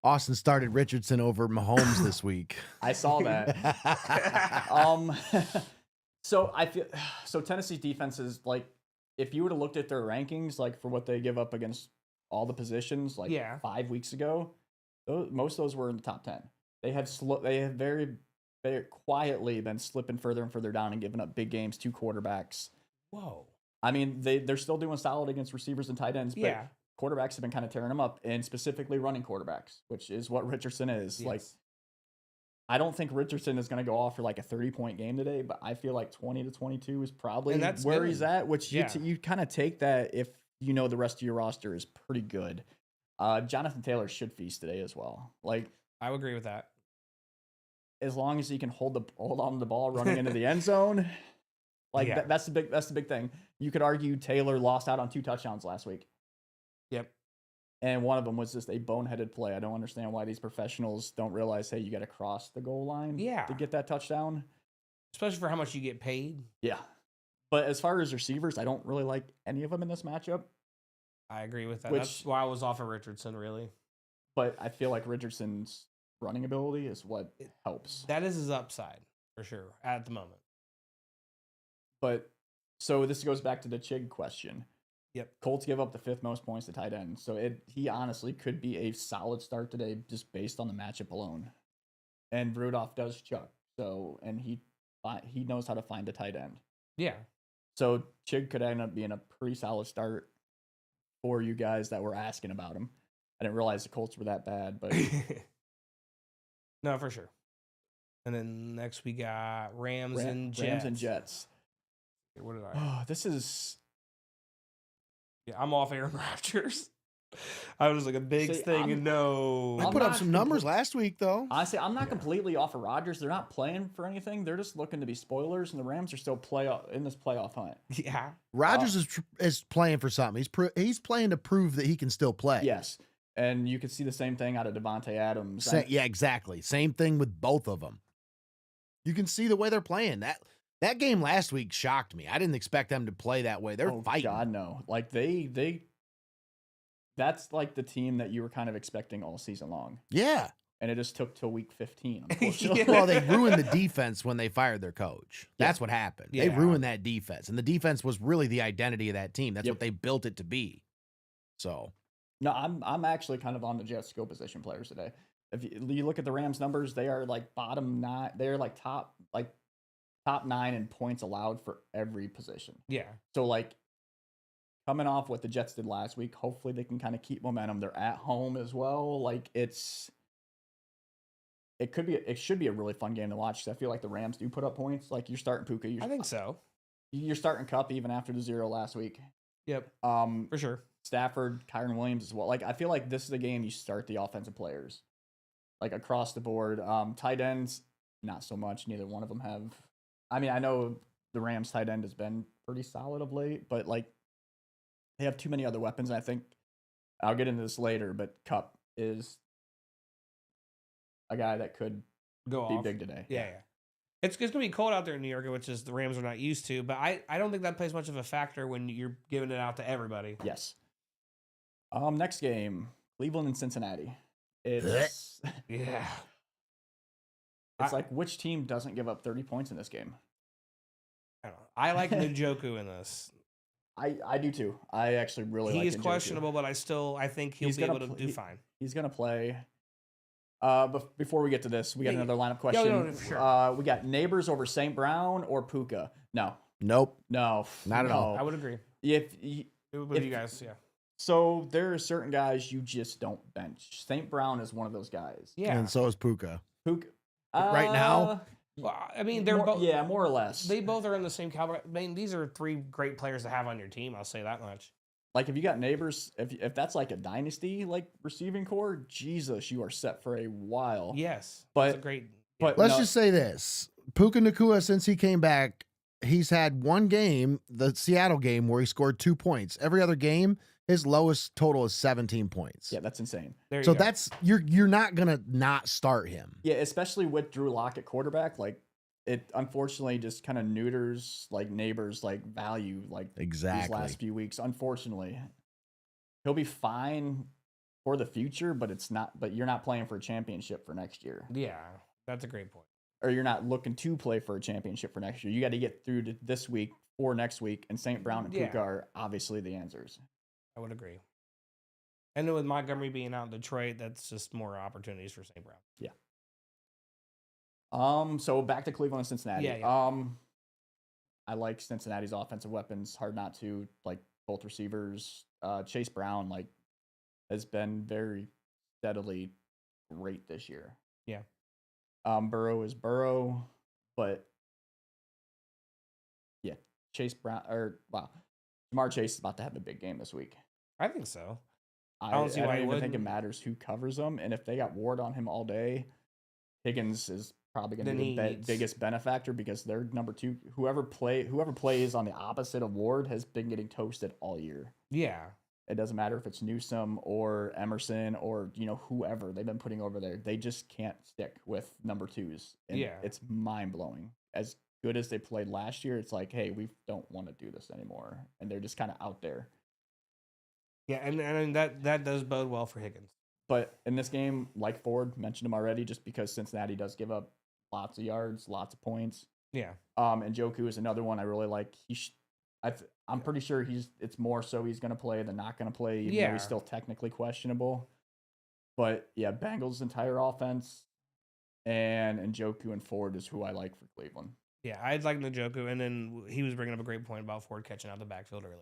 S3: Austin started Richardson over Mahomes this week.
S1: I saw that. So I feel Tennessee's defense is like, if you would have looked at their rankings, like for what they give up against all the positions, like 5 weeks ago, most of those were in the top 10. They have very, very quietly been slipping further and further down and giving up big games to quarterbacks.
S2: Whoa.
S1: I mean, they're still doing solid against receivers and tight ends, but quarterbacks have been kind of tearing them up, and specifically running quarterbacks, which is what Richardson is.
S2: Yes.
S1: Like, I don't think Richardson is going to go off for like a 30-point game today, but I feel like 20 to 22 is probably where he's at, which you kind of take that if you know the rest of your roster is pretty good. Jonathan Taylor should feast today as well. Like,
S2: I would agree with that.
S1: As long as he can hold on to the ball running into the end zone, like that's the big thing. You could argue Taylor lost out on 2 touchdowns last week.
S2: Yep.
S1: And one of them was just a boneheaded play. I don't understand why these professionals don't realize, hey, you got to cross the goal line to get that touchdown.
S2: Especially for how much you get paid.
S1: Yeah. But as far as receivers, I don't really like any of them in this matchup.
S2: I agree with that. That's why I was off of Richardson, really.
S1: But I feel like Richardson's running ability is what helps.
S2: That is his upside, for sure, at the moment.
S1: But, so this goes back to the Chig question.
S2: Yep.
S1: Colts give up the 5th most points to tight end. So he honestly could be a solid start today just based on the matchup alone. And Rudolph does chuck. So, and he knows how to find a tight end.
S2: Yeah.
S1: So Chig could end up being a pretty solid start for you guys that were asking about him. I didn't realize the Colts were that bad, but
S2: no, for sure. And then next we got Rams and Jets.
S1: Rams and Jets.
S2: What did I?
S1: Oh, this is.
S2: Yeah, I'm off Aaron Rodgers. I was like a big thing, and no.
S3: I put up some numbers last week, though.
S1: Honestly, I'm not completely off of Rodgers. They're not playing for anything. They're just looking to be spoilers, and the Rams are still in this playoff hunt.
S2: Yeah.
S3: Rodgers is playing for something. He's playing to prove that he can still play.
S1: Yes. And you could see the same thing out of Devontae Adams.
S3: Yeah, exactly. Same thing with both of them. You can see the way they're playing. That game last week shocked me. I didn't expect them to play that way. They're fighting.
S1: God, no. Like that's like the team that you were kind of expecting all season long.
S3: Yeah.
S1: And it just took till week 15, unfortunately.
S3: Well, they ruined the defense when they fired their coach. That's what happened.
S2: Yeah.
S3: They ruined that defense. And the defense was really the identity of that team. That's what they built it to be. So.
S1: No, I'm actually kind of on the Jets skill position players today. If you look at the Rams numbers, they are like bottom 9. They're like top 9 in points allowed for every position.
S2: Yeah.
S1: So like coming off what the Jets did last week, hopefully they can kind of keep momentum. They're at home as well. Like it should be a really fun game to watch. Cause I feel like the Rams do put up points. Like you're starting Puka.
S2: I think so.
S1: You're starting Kupp even after the 0 last week.
S2: Yep. For sure.
S1: Stafford, Kyron Williams as well. Like I feel like this is a game you start the offensive players, like across the board. Tight ends, not so much. Neither one of them have. I mean, I know the Rams tight end has been pretty solid of late, but like they have too many other weapons. And I think I'll get into this later, but Kupp is a guy that could
S2: go
S1: be big today.
S2: Yeah. It's going to be cold out there in New York, which is the Rams are not used to. But I don't think that plays much of a factor when you're giving it out to everybody.
S1: Yes. Next game, Cleveland and Cincinnati. It's
S2: yeah.
S1: It's like which team doesn't give up 30 points in this game?
S2: I don't know. I like Njoku in this.
S1: I do too. I actually really like Njoku.
S2: He is questionable, but I think he'll be able to do fine.
S1: He's going to play. But before we get to this, we got another lineup question.
S2: No, sure.
S1: We got Neighbors over St. Brown or Puka? No.
S3: Nope.
S1: No.
S3: Not at all.
S2: I would agree.
S1: If
S2: you guys, yeah.
S1: So there are certain guys you just don't bench. St. Brown is one of those guys.
S2: Yeah.
S3: And so is Puka.
S1: Puka.
S3: Right now?
S2: Well, I mean, they're both.
S1: Yeah, more or less.
S2: They both are in the same caliber. I mean, these are 3 great players to have on your team. I'll say that much.
S1: Like if you got Neighbors, if that's like a dynasty like receiving core, Jesus, you are set for a while.
S2: Yes,
S1: but
S2: that's a great.
S3: But let's just say this: Puka Nacua, since he came back, he's had one game, the Seattle game, where he scored 2 points. Every other game, his lowest total is 17 points.
S1: Yeah, that's insane.
S3: So that's you're not gonna not start him.
S1: Yeah, especially with Drew Lock at quarterback, like it unfortunately just kind of neuters like Neighbors like value like these last few weeks. Unfortunately, he'll be fine for the future, but it's not. But you're not playing for a championship for next year.
S2: Yeah, that's a great point.
S1: Or you're not looking to play for a championship for next year. You got to get through to this week or next week, and St. Brown and Puka are obviously the answers.
S2: I would agree. And then with Montgomery being out in Detroit, that's just more opportunities for St. Brown.
S1: Yeah. So back to Cleveland and Cincinnati.
S2: Yeah.
S1: I like Cincinnati's offensive weapons. Hard not to, like both receivers. Chase Brown like has been very steadily great this year.
S2: Yeah.
S1: Burrow is Burrow, but yeah, Chase Brown Jamar Chase is about to have a big game this week.
S2: I think so.
S1: I don't even think it matters who covers him, and if they got Ward on him all day, Higgins is probably going to be the biggest benefactor because they're number 2. Whoever plays on the opposite of Ward has been getting toasted all year.
S2: Yeah.
S1: It doesn't matter if it's Newsome or Emerson or whoever they've been putting over there. They just can't stick with number 2s. And it's mind blowing. As good as they played last year, it's like, hey, we don't want to do this anymore, and they're just kind of out there.
S2: Yeah, and that does bode well for Higgins.
S1: But in this game, like Ford mentioned him already, just because Cincinnati does give up lots of yards, lots of points.
S2: Yeah.
S1: And Njoku is another one I really like. I'm pretty sure it's more so he's going to play than not going to play, even though he's still technically questionable. But yeah, Bengals' entire offense and Njoku and Ford is who I like for Cleveland.
S2: Yeah, I'd like Njoku, and then he was bringing up a great point about Ford catching out the backfield earlier.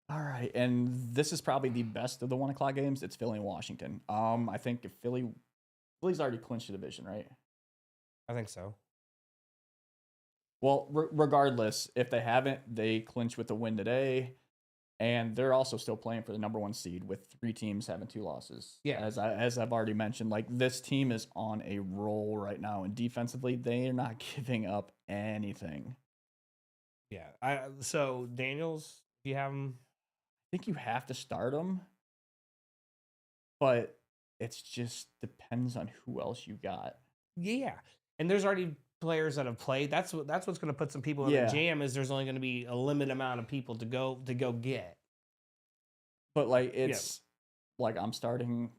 S1: All right, and this is probably the best of the 1 o'clock games. It's Philly and Washington. I think if Philly's already clinched the division, right?
S2: I think so.
S1: Well, regardless, if they haven't, they clinch with the win today, and they're also still playing for the number 1 seed with 3 teams having 2 losses.
S2: Yeah,
S1: as I've already mentioned, like this team is on a roll right now, and defensively, they are not giving up anything.
S2: Yeah, so Daniels, do you have him?
S1: I think you have to start him. but it's just depends on who else you got.
S2: Yeah, and there's already players that have played. That's what's going to put some people in the jam. Is there's only going to be a limited amount of people to go get.
S1: But like it's like I'm starting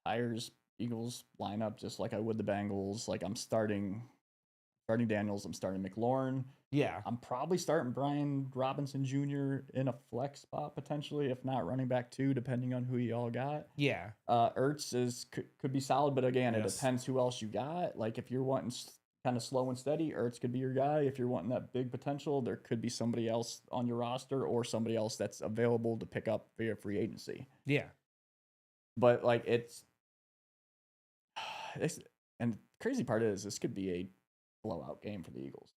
S1: Tires Eagles lineup just like I would the Bengals. Like I'm starting Daniels. I'm starting McLaurin.
S2: Yeah,
S1: I'm probably starting Brian Robinson Jr. in a flex spot potentially, if not running back 2, depending on who you all got.
S2: Yeah,
S1: Ertz could be solid, but again, it depends who else you got. Like if you're wanting kind of slow and steady, Ertz could be your guy. If you're wanting that big potential, there could be somebody else on your roster or somebody else that's available to pick up via free agency.
S2: Yeah,
S1: but like it's and the crazy part is this could be a blowout game for the Eagles.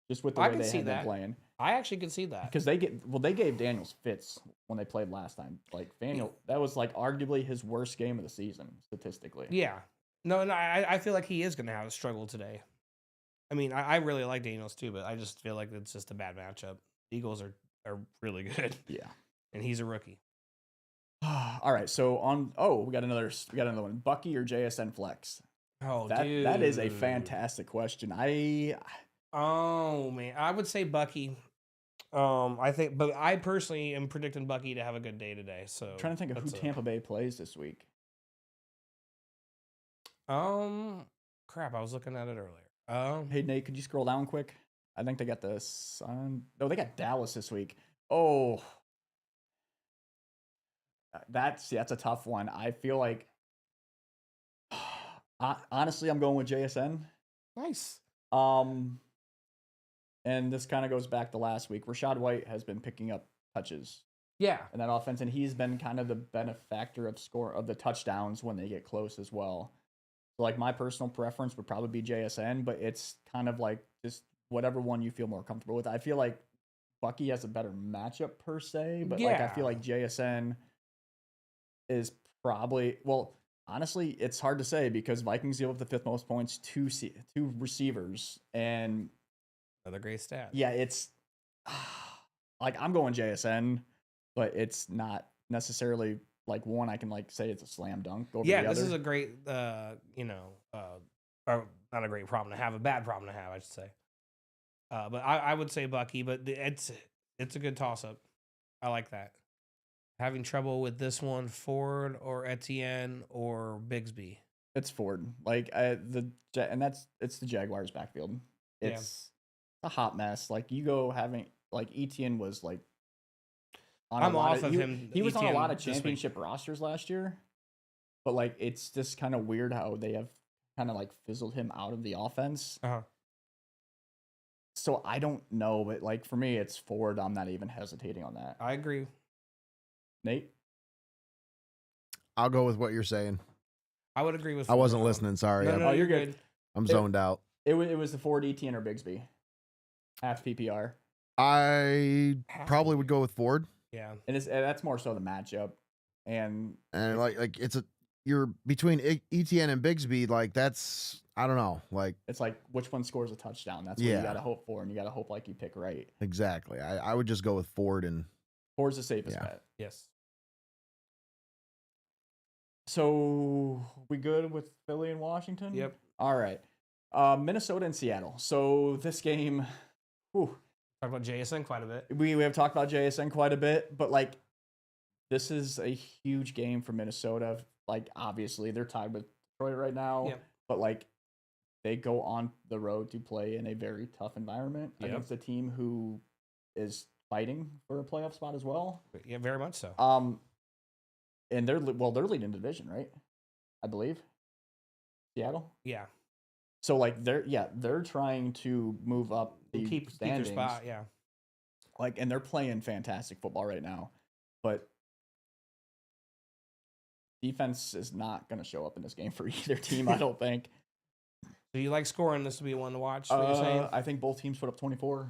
S1: Just with the way they have been playing.
S2: I actually can see that.
S1: Because they gave Daniels fits when they played last time. Like Daniel, that was like arguably his worst game of the season statistically.
S2: Yeah. No, I feel like he is going to have a struggle today. I mean, I really like Daniels too, but I just feel like it's just a bad matchup. Eagles are really good.
S1: Yeah.
S2: And he's a rookie.
S1: All right, so we got another one. Bucky or JSN flex?
S2: Oh,
S1: dude. That is a fantastic question.
S2: Oh man, I would say Bucky. I think, but I personally am predicting Bucky to have a good day today. So
S1: I'm trying to think of who Tampa Bay plays this week.
S2: Crap, I was looking at it earlier.
S1: Hey Nate, could you scroll down quick? I think they got the Sun. No, they got Dallas this week. Oh, that's a tough one. I feel like honestly, I'm going with JSN.
S2: Nice.
S1: And this kind of goes back to last week. Rachaad White has been picking up touches.
S2: Yeah.
S1: In that offense, and he's been kind of the benefactor of the touchdowns when they get close as well. So like my personal preference would probably be JSN, but it's kind of like just whatever one you feel more comfortable with. I feel like Bucky has a better matchup per se, but like I feel like JSN is probably, well, honestly, it's hard to say because Vikings deal with the 5th most points, two receivers, and
S2: another great stat.
S1: Yeah, it's like I'm going JSN, but it's not necessarily like one I can like say it's a slam dunk over the other.
S2: This is a great, or not a great problem to have, a bad problem to have, I should say. But I would say Bucky, but it's a good toss up. I like that. Having trouble with this one, Ford or Etienne or Bigsby?
S1: It's Ford. Like it's the Jaguars backfield. It's a hot mess. Like you go having like Etienne was like
S2: I'm off of him.
S1: He was on a lot of championship rosters last year, but like it's just kind of weird how they have kind of like fizzled him out of the offense. So I don't know, but like for me, it's Ford. I'm not even hesitating on that.
S2: I agree.
S1: Nate?
S3: I'll go with what you're saying.
S2: I would agree with
S3: Ford. I wasn't listening. Sorry.
S2: No, you're good.
S3: I'm zoned out.
S1: It was the Ford, Etienne, or Bigsby. Half PPR.
S3: I probably would go with Ford.
S2: Yeah.
S1: And that's more so the matchup. And
S3: like you're between Etienne and Bigsby, like that's, I don't know, like
S1: it's like which one scores a touchdown. That's what you gotta hope for, and you gotta hope like you pick right.
S3: Exactly. I would just go with Ford, and
S1: Ford's the safest bet.
S2: Yes.
S1: So we good with Philly and Washington?
S2: Yep.
S1: All right. Minnesota and Seattle. So this game,
S2: talked about JSN quite a bit.
S1: We have talked about JSN quite a bit, but like this is a huge game for Minnesota. Like obviously they're tied with Detroit right now, but like they go on the road to play in a very tough environment against a team who is fighting for a playoff spot as well.
S2: Yeah, very much so.
S1: And they're leading the division, right? I believe. Seattle?
S2: Yeah.
S1: So like they're trying to move up the
S2: keep
S1: standings.
S2: Keep their spot, yeah.
S1: Like, and they're playing fantastic football right now, but defense is not going to show up in this game for either team, I don't think.
S2: Do you like scoring this to be one to watch? What you're saying?
S1: I think both teams put up 24.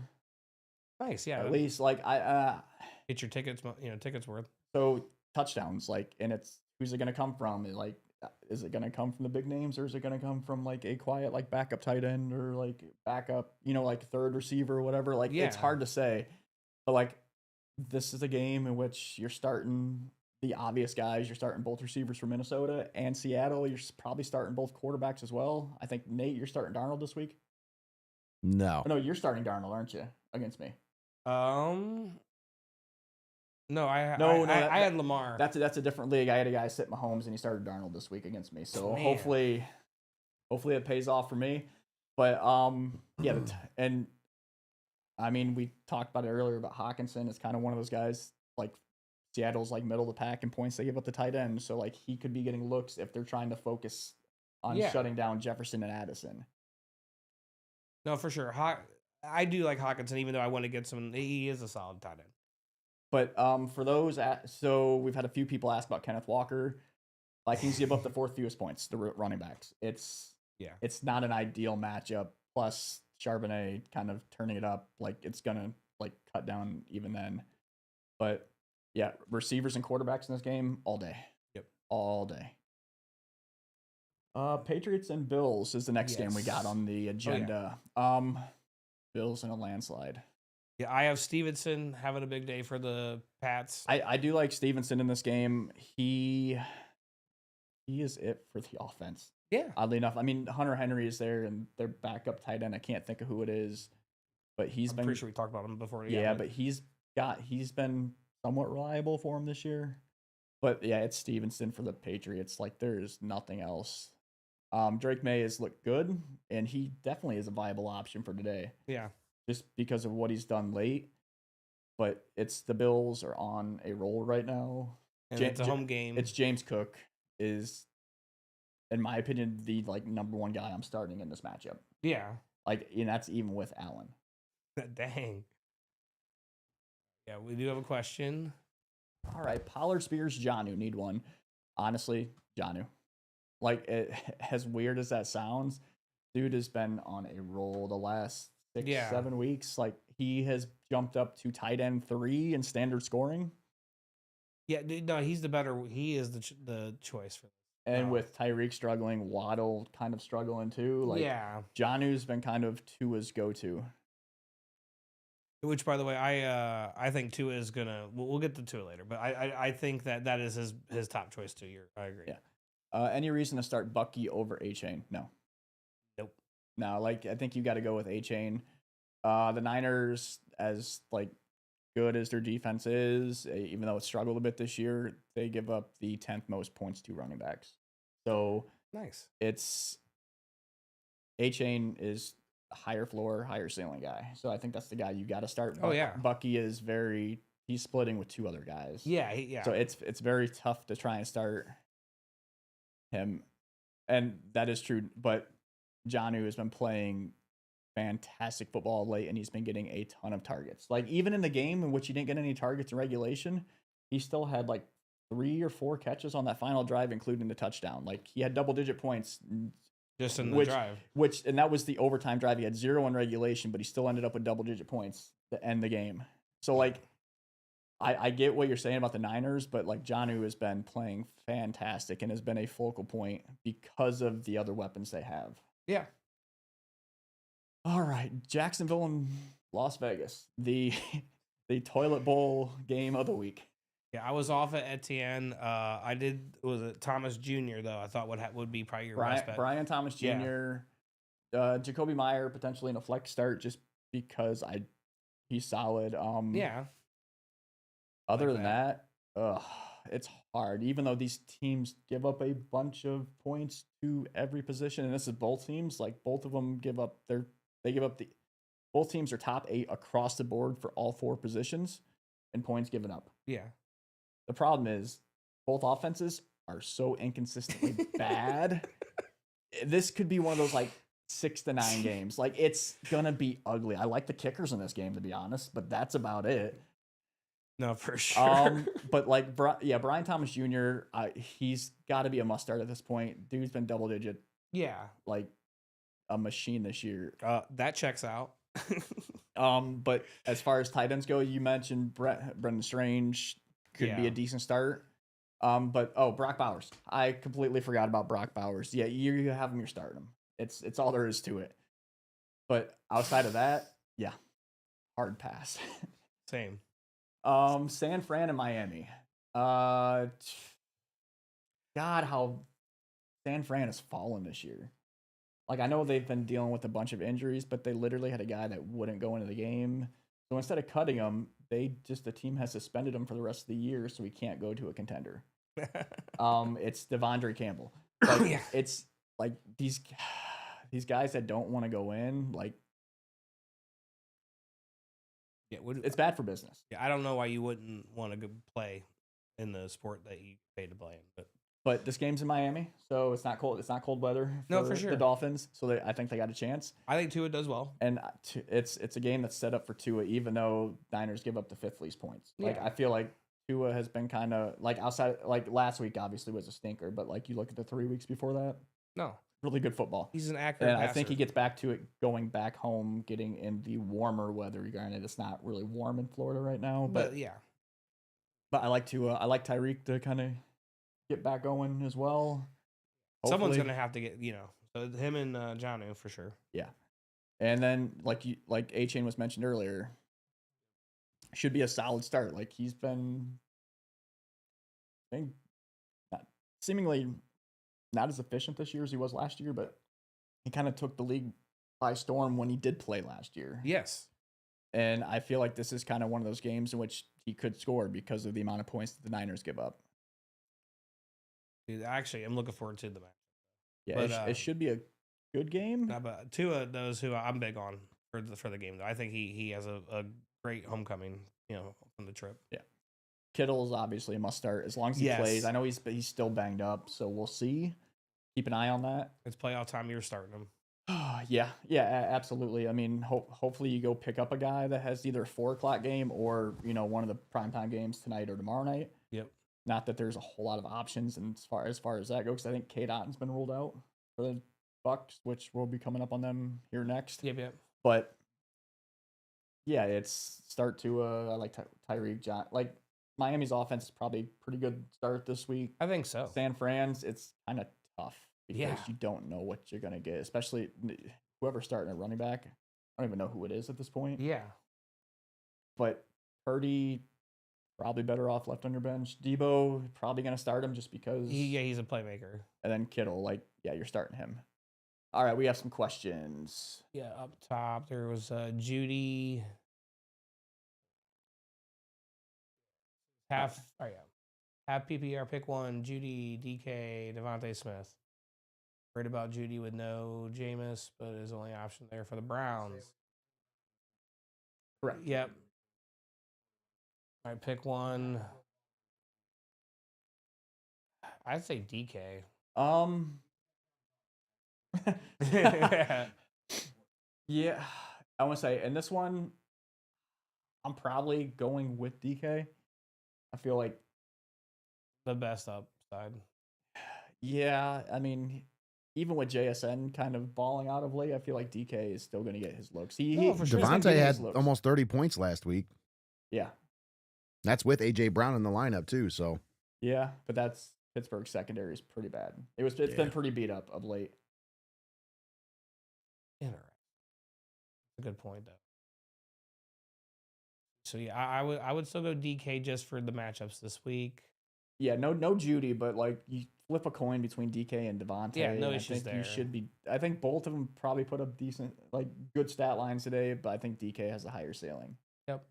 S2: Nice, yeah.
S1: At least, like
S2: get your tickets, tickets worth.
S1: So touchdowns, like, and it's who's it going to come from? Like, is it going to come from the big names, or is it going to come from like a quiet like backup tight end or like backup, like third receiver or whatever? Like, it's hard to say, but like this is a game in which you're starting the obvious guys. You're starting both receivers for Minnesota and Seattle. You're probably starting both quarterbacks as well. I think, Nate, you're starting Darnold this week.
S3: No.
S1: Oh, no, you're starting Darnold, aren't you, against me?
S2: No, I had Lamar.
S1: That's a different league. I had a guy sit Mahomes, and he started Darnold this week against me. So
S2: Man.
S1: hopefully it pays off for me. But yeah, and I mean, we talked about it earlier about Hawkinson. It's kind of one of those guys, like Seattle's like middle of the pack in points they give up the tight end. So like he could be getting looks if they're trying to focus on shutting down Jefferson and Addison.
S2: No, for sure. I do like Hawkinson, even though I want to get some. He is a solid tight end.
S1: But for those, so we've had a few people ask about Kenneth Walker. Vikings give up the fourth fewest points, the running backs. It's not an ideal matchup. Plus Charbonnet kind of turning it up, like it's gonna like cut down even then. But yeah, receivers and quarterbacks in this game all day.
S2: Yep,
S1: all day. Patriots and Bills is the next game we got on the agenda. Oh, yeah. Bills in a landslide.
S2: Yeah, I have Stevenson having a big day for the Pats.
S1: I do like Stevenson in this game. He is it for the offense.
S2: Yeah.
S1: Oddly enough, I mean, Hunter Henry is there, and their backup tight end. I can't think of who it is, but I'm
S2: pretty sure we talked about him before.
S1: Yeah, but he's been somewhat reliable for him this year. But yeah, it's Stevenson for the Patriots. Like there's nothing else. Drake May has looked good, and he definitely is a viable option for today.
S2: Yeah. Just
S1: because of what he's done late. But it's the Bills are on a roll right now.
S2: And it's a home game.
S1: It's James Cook is, in my opinion, the like number one guy I'm starting in this matchup.
S2: Yeah.
S1: Like, and that's even with Allen.
S2: Dang. Yeah, we do have a question.
S1: All right, Pollard, Spears, Jonnu need one. Honestly, Jonnu. Like, as weird as that sounds, dude has been on a roll the last 6-7 weeks. Like he has jumped up to tight end 3 in standard scoring.
S2: Yeah, no, he's the better. He is the choice for this.
S1: And with Tyreek struggling, Waddle kind of struggling too. Like Jonnu's been kind of Tua's go-to.
S2: Which, by the way, I think Tua is gonna. We'll get to Tua later, but I think that is his top choice too. I agree.
S1: Yeah. Any reason to start Bucky over A-Chain? No.
S2: Nope.
S1: No, like I think you got to go with A-Chain. The Niners, as like good as their defense is, even though it struggled a bit this year, they give up the 10th most points to running backs. So
S2: nice.
S1: It's A-Chain is a higher floor, higher ceiling guy. So I think that's the guy you got to start.
S2: Oh yeah.
S1: Bucky is he's splitting with 2 other guys.
S2: Yeah.
S1: So it's very tough to try and start him, and that is true. But Jonnu has been playing fantastic football late, and he's been getting a ton of targets. Like even in the game in which he didn't get any targets in regulation, he still had like 3 or 4 catches on that final drive, including the touchdown. Like he had double-digit points
S2: just in the drive.
S1: And that was the overtime drive. He had 0 in regulation, but he still ended up with double-digit points to end the game. So like I get what you're saying about the Niners, but like Jonnu has been playing fantastic and has been a focal point because of the other weapons they have.
S2: Yeah.
S1: All right, Jacksonville and Las Vegas, the toilet bowl game of the week.
S2: Yeah, I was off at Etienne. Was it Thomas Jr. though? I thought would be probably your best bet.
S1: Brian Thomas Jr. Jacoby Meyer potentially in a flex start just because he's solid. Other than that, it's hard. Even though these teams give up a bunch of points to every position, and this is both teams. Like both of them both teams are top 8 across the board for all 4 positions in points given up.
S2: Yeah.
S1: The problem is both offenses are so inconsistently bad. This could be one of those like 6 to 9 games. Like it's gonna be ugly. I like the kickers in this game to be honest, but that's about it.
S2: No, for sure.
S1: But like, Brian Thomas Jr. He's got to be a must start at this point. Dude's been double digit.
S2: Yeah,
S1: like a machine this year.
S2: That checks out.
S1: But as far as tight ends go, you mentioned Brendan Strange could be a decent start. But Brock Bowers. I completely forgot about Brock Bowers. Yeah, you have him. You're starting him. It's all there is to it. But outside of that, yeah, hard pass.
S2: Same.
S1: San Fran and Miami. God, how San Fran has fallen this year. Like, I know they've been dealing with a bunch of injuries, but they literally had a guy that wouldn't go into the game. So instead of cutting him, the team has suspended him for the rest of the year, so he can't go to a contender. It's Devondre Campbell. Like,
S2: Yeah.
S1: it's like these guys that don't want to go in, like,
S2: Yeah,
S1: it's bad for business.
S2: Yeah, I don't know why you wouldn't want to go play in the sport that you pay to play in,
S1: but this game's in Miami, so it's not cold. It's not cold weather
S2: for sure.
S1: The Dolphins, so I think they got a chance.
S2: I think Tua does well,
S1: and it's a game that's set up for Tua, even though Niners give up the 5th least points. Like, I feel like Tua has been kind of like outside. Like, last week obviously was a stinker, but like you look at the 3 weeks before that, really good football.
S2: He's an accurate
S1: and
S2: passer.
S1: I think he gets back to it going back home, getting in the warmer weather. Granted, it's not really warm in Florida right now, but I like Tua. I like Tyreek to kind of get back going as well. Hopefully.
S2: Someone's gonna have to get, so him and Jonnu for sure.
S1: Yeah, and then like A-Chain was mentioned earlier, should be a solid start. Like, he's been, seemingly not as efficient this year as he was last year, but he kind of took the league by storm when he did play last year.
S2: Yes.
S1: And I feel like this is kind of one of those games in which he could score because of the amount of points that the Niners give up.
S2: Dude, actually, I'm looking forward to the match.
S1: Yeah, but, it should be a good game.
S2: But Tua knows who I'm big on for the game, though. I think he has a great homecoming, from the trip.
S1: Yeah. Kittle is obviously a must start as long as he plays. I know he's still banged up, so we'll see. Keep an eye on that.
S2: It's playoff time. You're starting him.
S1: Yeah, absolutely. I mean, hopefully you go pick up a guy that has either a 4:00 game or one of the primetime games tonight or tomorrow night.
S2: Yep.
S1: Not that there's a whole lot of options, and as far as that goes, I think Kate Otton's been ruled out for the Bucks, which we'll be coming up on them here next.
S2: Yep.
S1: But yeah, it's start to I like Tyreek John. Like, Miami's offense is probably a pretty good start this week.
S2: I think so.
S1: San Fran's, it's kind of tough because you don't know what you're gonna get, especially whoever's starting a running back. I don't even know who it is at this point.
S2: Yeah.
S1: But Purdy, probably better off left on your bench. Debo, probably going to start him just because.
S2: He's a playmaker.
S1: And then Kittle, you're starting him. All right, we have some questions.
S2: Yeah, up top, there was Judy. Half PPR, pick one, Judy, DK, Devontae Smith. Worried about Judy with no Jameis, but his only option there for the Browns.
S1: Correct.
S2: Yep. All right, pick one. I'd say DK.
S1: Yeah, I want to say, in this one, I'm probably going with DK. I feel like
S2: the best upside.
S1: Yeah, I mean, even with JSN kind of balling out of late, I feel like DK is still going to get his looks.
S3: Devontae had almost 30 points last week.
S1: Yeah.
S3: That's with A.J. Brown in the lineup, too, so.
S1: Yeah, but that's Pittsburgh's secondary is pretty bad. It's been pretty beat up of late.
S2: Interesting. A good point, though. So, yeah, I would still go DK just for the matchups this week.
S1: Yeah, no Judy, but you flip a coin between DK and Devontae.
S2: Yeah, no issues there.
S1: You should be. I think both of them probably put up decent, good stat lines today, but I think DK has a higher ceiling.
S2: Yep.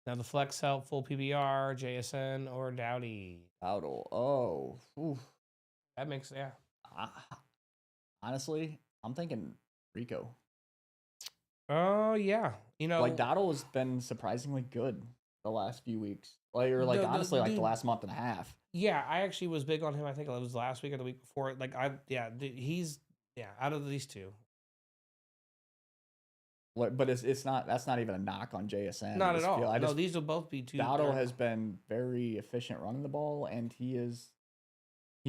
S2: Now the flex help, full PBR, JSN, or Dowdy.
S1: Dowdle. Oh, oof.
S2: That makes
S1: honestly, I'm thinking Rico.
S2: Oh yeah,
S1: Dowdle has been surprisingly good the last few weeks. Honestly, the last month and a half.
S2: Yeah, I actually was big on him. I think it was last week or the week before. He's out of these two.
S1: But it's not. That's not even a knock on JSN.
S2: Not at all. These will both be two.
S1: Dowdle has been very efficient running the ball, and he's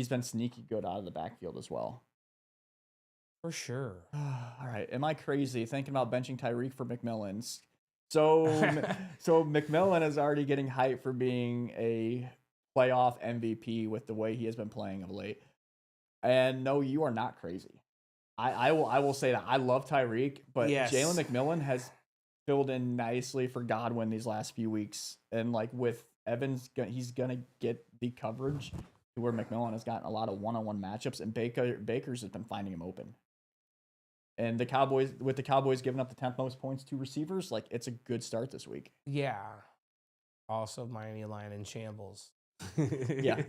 S1: been sneaky good out of the backfield as well.
S2: For sure.
S1: All right. Am I crazy thinking about benching Tyreek for McMillan's? So McMillan is already getting hyped for being a playoff MVP with the way he has been playing of late. And no, you are not crazy. I will say that I love Tyreek, but Jalen McMillan has filled in nicely for Godwin these last few weeks, and with he's gonna get the coverage to where McMillan has gotten a lot of one-on-one matchups, and Baker's has been finding him open. And the Cowboys giving up the 10th most points to receivers, like it's a good start this week.
S2: Yeah. Also, Miami line in shambles.
S1: Yeah,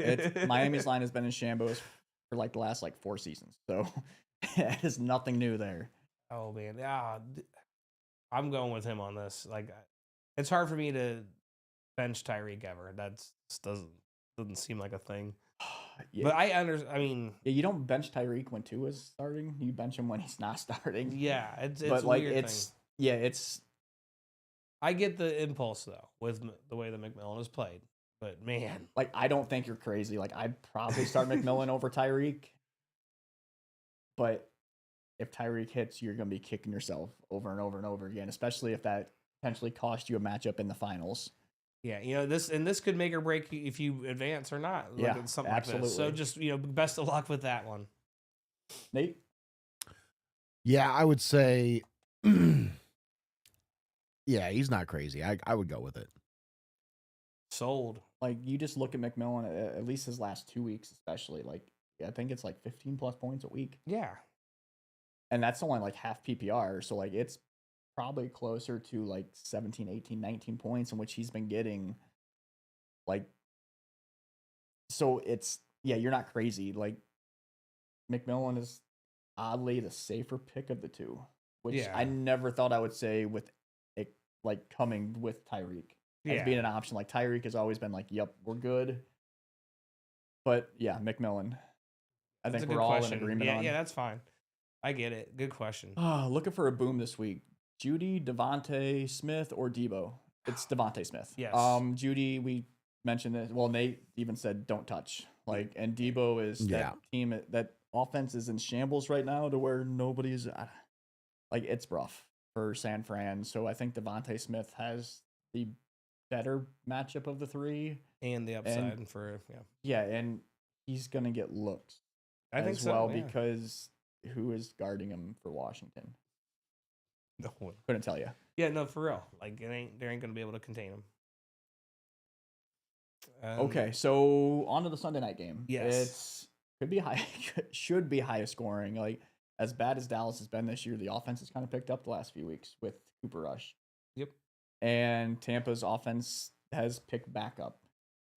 S1: Miami's line has been in shambles for like the last 4 seasons, so it is nothing new there.
S2: Oh man, I'm going with him on this. Like, it's hard for me to bench Tyreek ever. That's doesn't seem like a thing.
S1: Yeah.
S2: But I mean,
S1: yeah, you don't bench Tyreek when Tua is starting. You bench him when he's not starting.
S2: Yeah, it's
S1: but
S2: a
S1: like
S2: weird
S1: it's
S2: thing.
S1: yeah, it's.
S2: I get the impulse though with the way that McMillan has played, but man,
S1: Like I don't think you're crazy. Like I'd probably start McMillan over Tyreek, but if Tyreek hits, you're gonna be kicking yourself over and over and over again, especially if that potentially cost you a matchup in the finals.
S2: yeah, this could make or break if you advance or not.
S1: Yeah,
S2: Something
S1: absolutely.
S2: like this. So just best of luck with that one.
S1: Nate?
S3: Yeah, I would say, yeah, he's not crazy. I would go with it.
S2: Sold.
S1: Like you just look at McMillan, at least his last 2 weeks, especially. Like I think it's 15 plus points a week,
S2: Yeah.
S1: and that's only half PPR. So it's probably closer to 17, 18, 19 points in which he's been getting. So it's you're not crazy. McMillan is oddly the safer pick of the two, which I never thought I would say with it coming with Tyreek as being an option. Like Tyreek has always been yep, we're good. But yeah, McMillan. I think we're all in agreement on.
S2: Yeah, that's fine. I get it. Good question.
S1: Looking for a boom this week. Judy, Devontae Smith, or Debo? It's Devontae Smith.
S2: Yes.
S1: Judy, we mentioned this. Well, Nate even said don't touch. And Debo is that team, that offense is in shambles right now to where nobody's it's rough for San Fran. So I think Devontae Smith has the better matchup of the three.
S2: And the upside for
S1: Yeah, and he's gonna get looks.
S2: I think so,
S1: well, because who is guarding him for Washington?
S2: No one.
S1: Couldn't tell you.
S2: Yeah, no, for real. They ain't gonna be able to contain him.
S1: Okay, so on to the Sunday night game.
S2: Yes,
S1: should be high scoring. As bad as Dallas has been this year, the offense has kind of picked up the last few weeks with Cooper Rush.
S2: Yep.
S1: And Tampa's offense has picked back up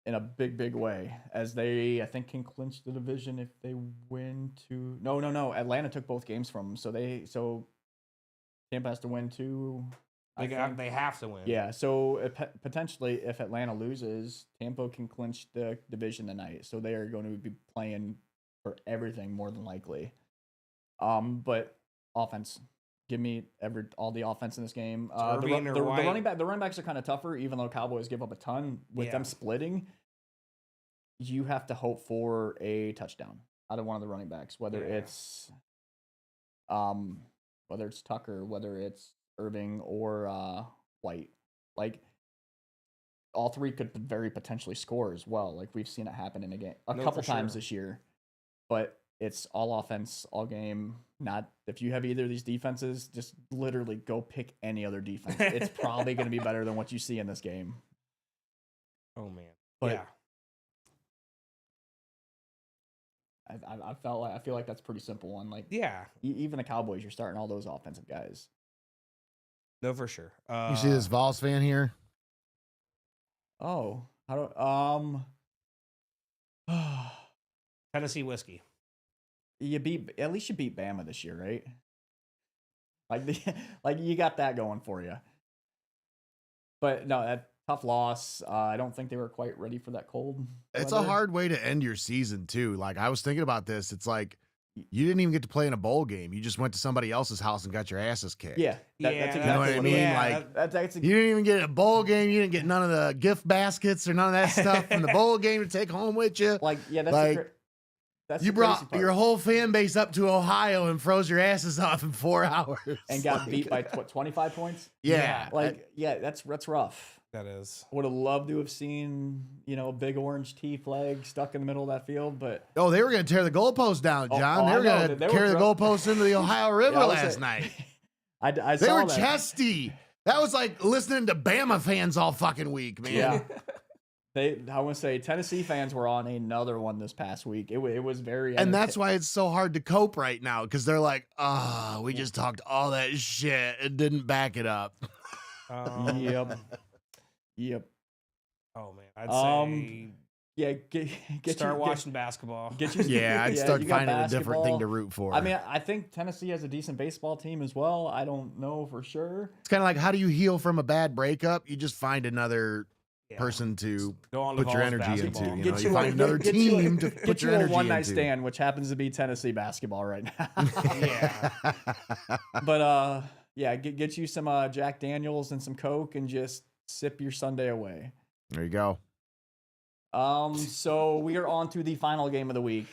S1: in a big way, as they, I think, can clinch the division if they win to. No. Atlanta took both games from them, so Tampa has to win too.
S2: They have to win.
S1: Yeah, so potentially, if Atlanta loses, Tampa can clinch the division tonight. So they are going to be playing for everything more than likely. But offense, give me all the offense in this game. The running backs are kind of tougher, even though Cowboys give up a ton with them splitting. You have to hope for a touchdown out of one of the running backs, whether it's Tucker, whether it's Irving or White. All three could very potentially score as well. We've seen it happen in a game a couple times this year. But it's all offense, all game. Not if you have either of these defenses, just literally go pick any other defense. It's probably going to be better than what you see in this game.
S2: Oh man.
S1: But I feel like that's a pretty simple one. Even the Cowboys, you're starting all those offensive guys.
S2: No, for sure.
S3: You see this Vols fan here?
S1: Oh, how do
S2: Tennessee whiskey.
S1: At least you beat Bama this year, right? You got that going for you. But no, that tough loss. I don't think they were quite ready for that cold.
S3: It's a hard way to end your season too. I was thinking about this. It's you didn't even get to play in a bowl game. You just went to somebody else's house and got your asses kicked.
S1: Yeah, that's exactly
S3: you know what I mean. You didn't even get a bowl game. You didn't get none of the gift baskets or none of that stuff from the bowl game to take home with you.
S1: That's
S3: you brought your whole fan base up to Ohio and froze your asses off in 4 hours
S1: and got beat by 25 points.
S3: Yeah,
S1: that's rough.
S2: That is.
S1: Would have loved to have seen, a big orange T flag stuck in the middle of that field, but
S3: they were going to tear the goalpost down, John. They were going to carry the goalpost into the Ohio River last night.
S1: I
S3: they
S1: saw
S3: were
S1: that.
S3: chesty. That was like listening to Bama fans all fucking week, man.
S1: Yeah. I want to say Tennessee fans were on another one this past week. It was very,
S3: and that's why it's so hard to cope right now because they're like, oh, we just talked all that shit and didn't back it up.
S1: Yep.
S2: Oh man, I'd say
S1: yeah,
S2: start watching basketball.
S3: I'd start finding a different thing to root for.
S1: I mean, I think Tennessee has a decent baseball team as well. I don't know for sure.
S3: It's kind of like, how do you heal from a bad breakup? You just find another person to put your energy into. You find another team to put your energy into.
S1: One night stand, which happens to be Tennessee basketball right now. But get you some Jack Daniels and some Coke and just sip your Sunday away.
S3: There you go.
S1: So we are on to the final game of the week,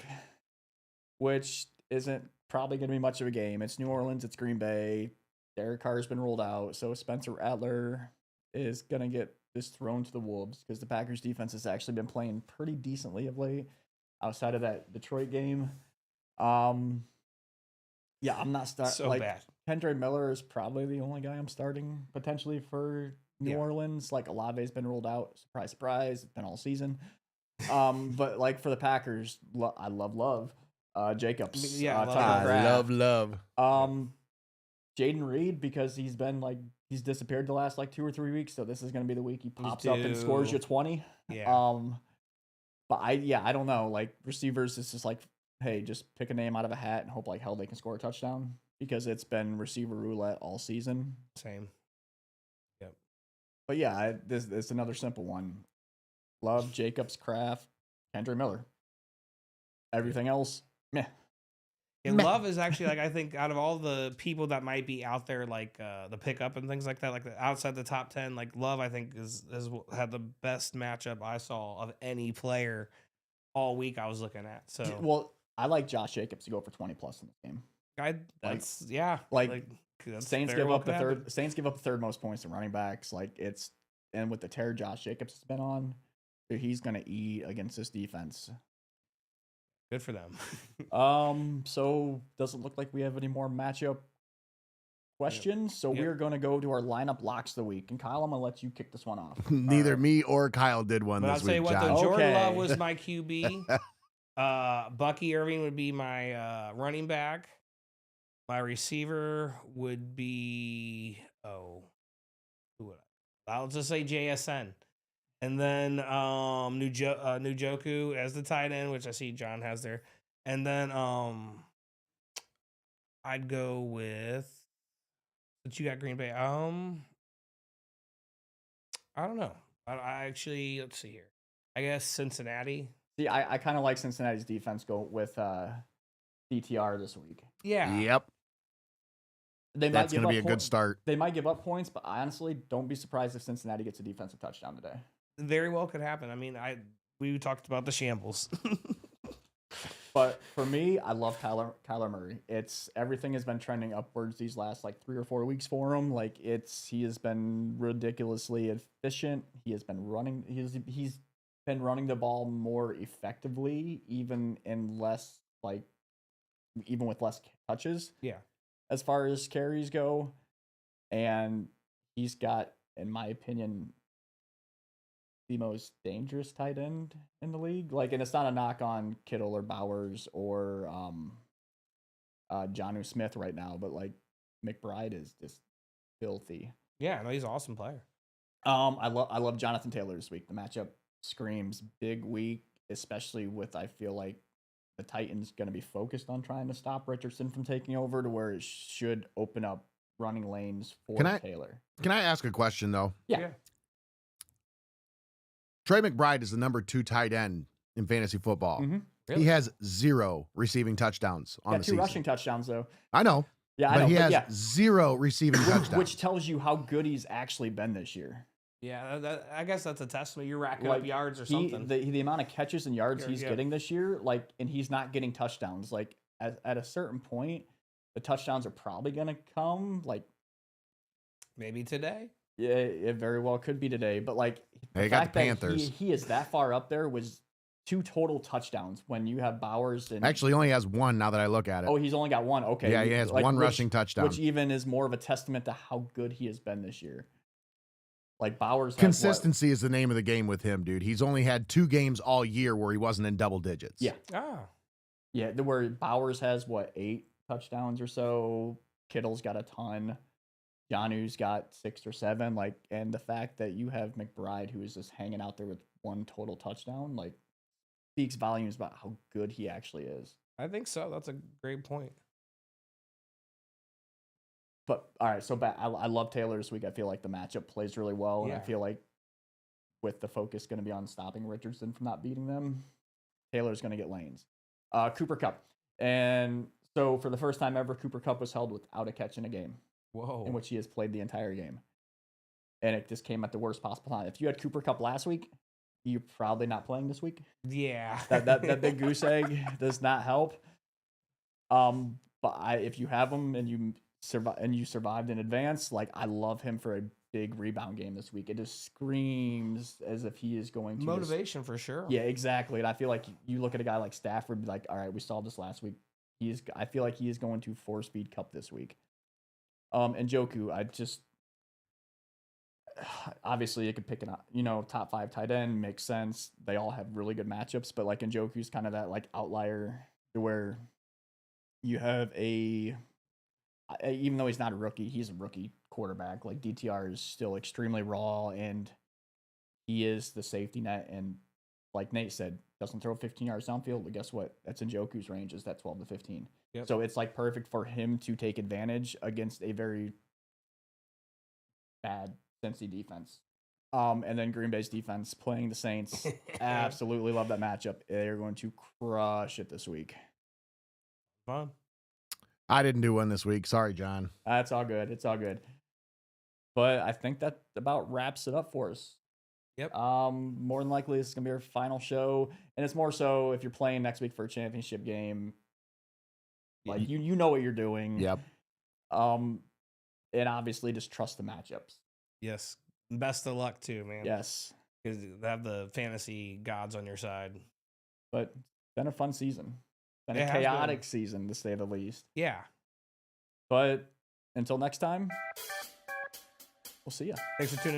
S1: which isn't probably going to be much of a game. It's New Orleans. It's Green Bay. Derek Carr's been rolled out, so Spencer Rattler is going to get this thrown to the wolves because the Packers defense has actually been playing pretty decently of late outside of that Detroit game. I'm not starting.
S2: So bad.
S1: Kendre Miller is probably the only guy I'm starting potentially for New Orleans. Like, Olave's been rolled out. Surprise, surprise. It's been all season. But like for the Packers, I love Jacobs.
S2: Yeah,
S3: I love.
S1: Jaden Reed, because he's disappeared the last 2 or 3 weeks, so this is going to be the week he pops up and scores you 20.
S2: Yeah.
S1: But I don't know. Like, receivers, it's just like, hey, just pick a name out of a hat and hope like hell they can score a touchdown, because it's been receiver roulette all season.
S2: Same. Yep.
S1: But yeah, this is another simple one. Love, Jacobs, Kraft, Kendre Miller. Everything else, meh.
S2: And Love is actually, I think out of all the people that might be out there, the pickup and things like that, outside the top 10, Love, I think has had the best matchup I saw of any player all week I was looking at. So,
S1: well, I like Josh Jacobs to go for 20 plus in this game. Saints give up the third most points in running backs. And with the tear Josh Jacobs has been on, he's gonna eat against this defense.
S2: Good for them.
S1: So doesn't look like we have any more matchup questions. So we're gonna go to our lineup locks of the week. And Kyle, I'm gonna let you kick this one off.
S3: Neither me or Kyle did one
S2: but
S3: this
S2: I'll tell you
S3: week.
S2: what,
S3: John.
S2: though, Jordan Love was my QB. Bucky Irving would be my running back. My receiver would be I'll just say JSN. And then Njoku as the tight end, which I see John has there. And then I'd go with, since you got Green Bay, I don't know. I actually, let's see here. I guess Cincinnati.
S1: See, I kind of like Cincinnati's defense go with DTR this week.
S2: Yeah.
S3: Yep. That's going to be a good start.
S1: They might give up points, but I honestly don't be surprised if Cincinnati gets a defensive touchdown today.
S2: Very well could happen. I mean, we talked about the shambles.
S1: But for me, I love Kyler Murray. Everything has been trending upwards these last 3 or 4 weeks for him. He has been ridiculously efficient. He has been running. He's been running the ball more effectively, even with less touches.
S2: Yeah.
S1: As far as carries go, and he's got, in my opinion, the most dangerous tight end in the league. And it's not a knock on Kittle or Bowers or Jonnu Smith right now, but McBride is just filthy.
S2: Yeah, no, he's an awesome player.
S1: I love Jonathan Taylor this week. The matchup screams big week, especially with, I feel like, the Titans going to be focused on trying to stop Richardson from taking over, to where it should open up running lanes for Taylor.
S3: Can I ask a question, though?
S1: Yeah.
S3: Trey McBride is the number 2 tight end in fantasy football.
S1: Mm-hmm.
S2: Really?
S3: He has 0 receiving touchdowns on the season.
S1: 2 rushing touchdowns, though.
S3: I know.
S1: Yeah,
S3: but he has 0 receiving touchdowns.
S1: Which tells you how good he's actually been this year.
S2: Yeah, I guess that's a testament. You're racking up yards or something.
S1: The amount of catches and yards he's getting this year, and he's not getting touchdowns. At a certain point, the touchdowns are probably going to come.
S2: Maybe today.
S1: Yeah, it very well could be today. But
S3: they got the Panthers.
S1: He is that far up there with 2 total touchdowns when you have Bowers and
S3: actually only has 1 now that I look at it.
S1: Oh, he's only got 1. Okay.
S3: Yeah, he has 1 rushing touchdown,
S1: which even is more of a testament to how good he has been this year. Like Bowers has
S3: Consistency is the name of the game with him, dude. He's only had 2 games all year where he wasn't in double digits.
S1: Yeah.
S2: Ah.
S1: Yeah, where Bowers has 8 touchdowns or so. Kittle's got a ton. Janu's got 6 or 7. Like, and the fact that you have McBride, who is just hanging out there with 1 total touchdown, like, speaks volumes about how good he actually is.
S2: I think so. That's a great point.
S1: But all right, so I love Taylor this week. I feel like the matchup plays really well, and I feel like with the focus going to be on stopping Richardson from not beating them, Taylor's going to get lanes. Cooper Kupp, and so for the first time ever, Cooper Kupp was held without a catch in a game.
S2: Whoa!
S1: In which he has played the entire game, and it just came at the worst possible time. If you had Cooper Kupp last week, you're probably not playing this week.
S2: Yeah,
S1: that big goose egg does not help. But if you have him and you survived in advance, like, I love him for a big rebound game this week. It just screams as if he is going to
S2: motivation for sure.
S1: Yeah, exactly. And I feel like you look at a guy like Stafford, be like, all right, we saw this last week. I feel like he is going to 4-speed Kupp this week. And Njoku, obviously you could pick top 5 tight end, makes sense. They all have really good matchups, but like Njoku's kind of that like outlier where you have even though he's not a rookie, he's a rookie quarterback. Like, DTR is still extremely raw, and he is the safety net. And like Nate said, doesn't throw 15 yards downfield, but guess what? That's Njoku's range, is that 12 to 15.
S2: Yep.
S1: So it's like perfect for him to take advantage against a very bad Cincy defense. And then Green Bay's defense playing the Saints. Absolutely love that matchup. They're going to crush it this week.
S2: Fun.
S3: I didn't do one this week. Sorry, John.
S1: That's all good. It's all good. But I think that about wraps it up for us.
S2: Yep.
S1: More than likely, this is gonna be our final show, and it's more so if you're playing next week for a championship game. Like, you know what you're doing.
S3: Yep.
S1: And obviously just trust the matchups.
S2: Yes. Best of luck too, man.
S1: Yes.
S2: Because they have the fantasy gods on your side.
S1: But it's been a fun season. Been a chaotic season, to say the least.
S2: Yeah.
S1: But until next time, we'll see ya.
S2: Thanks for tuning in.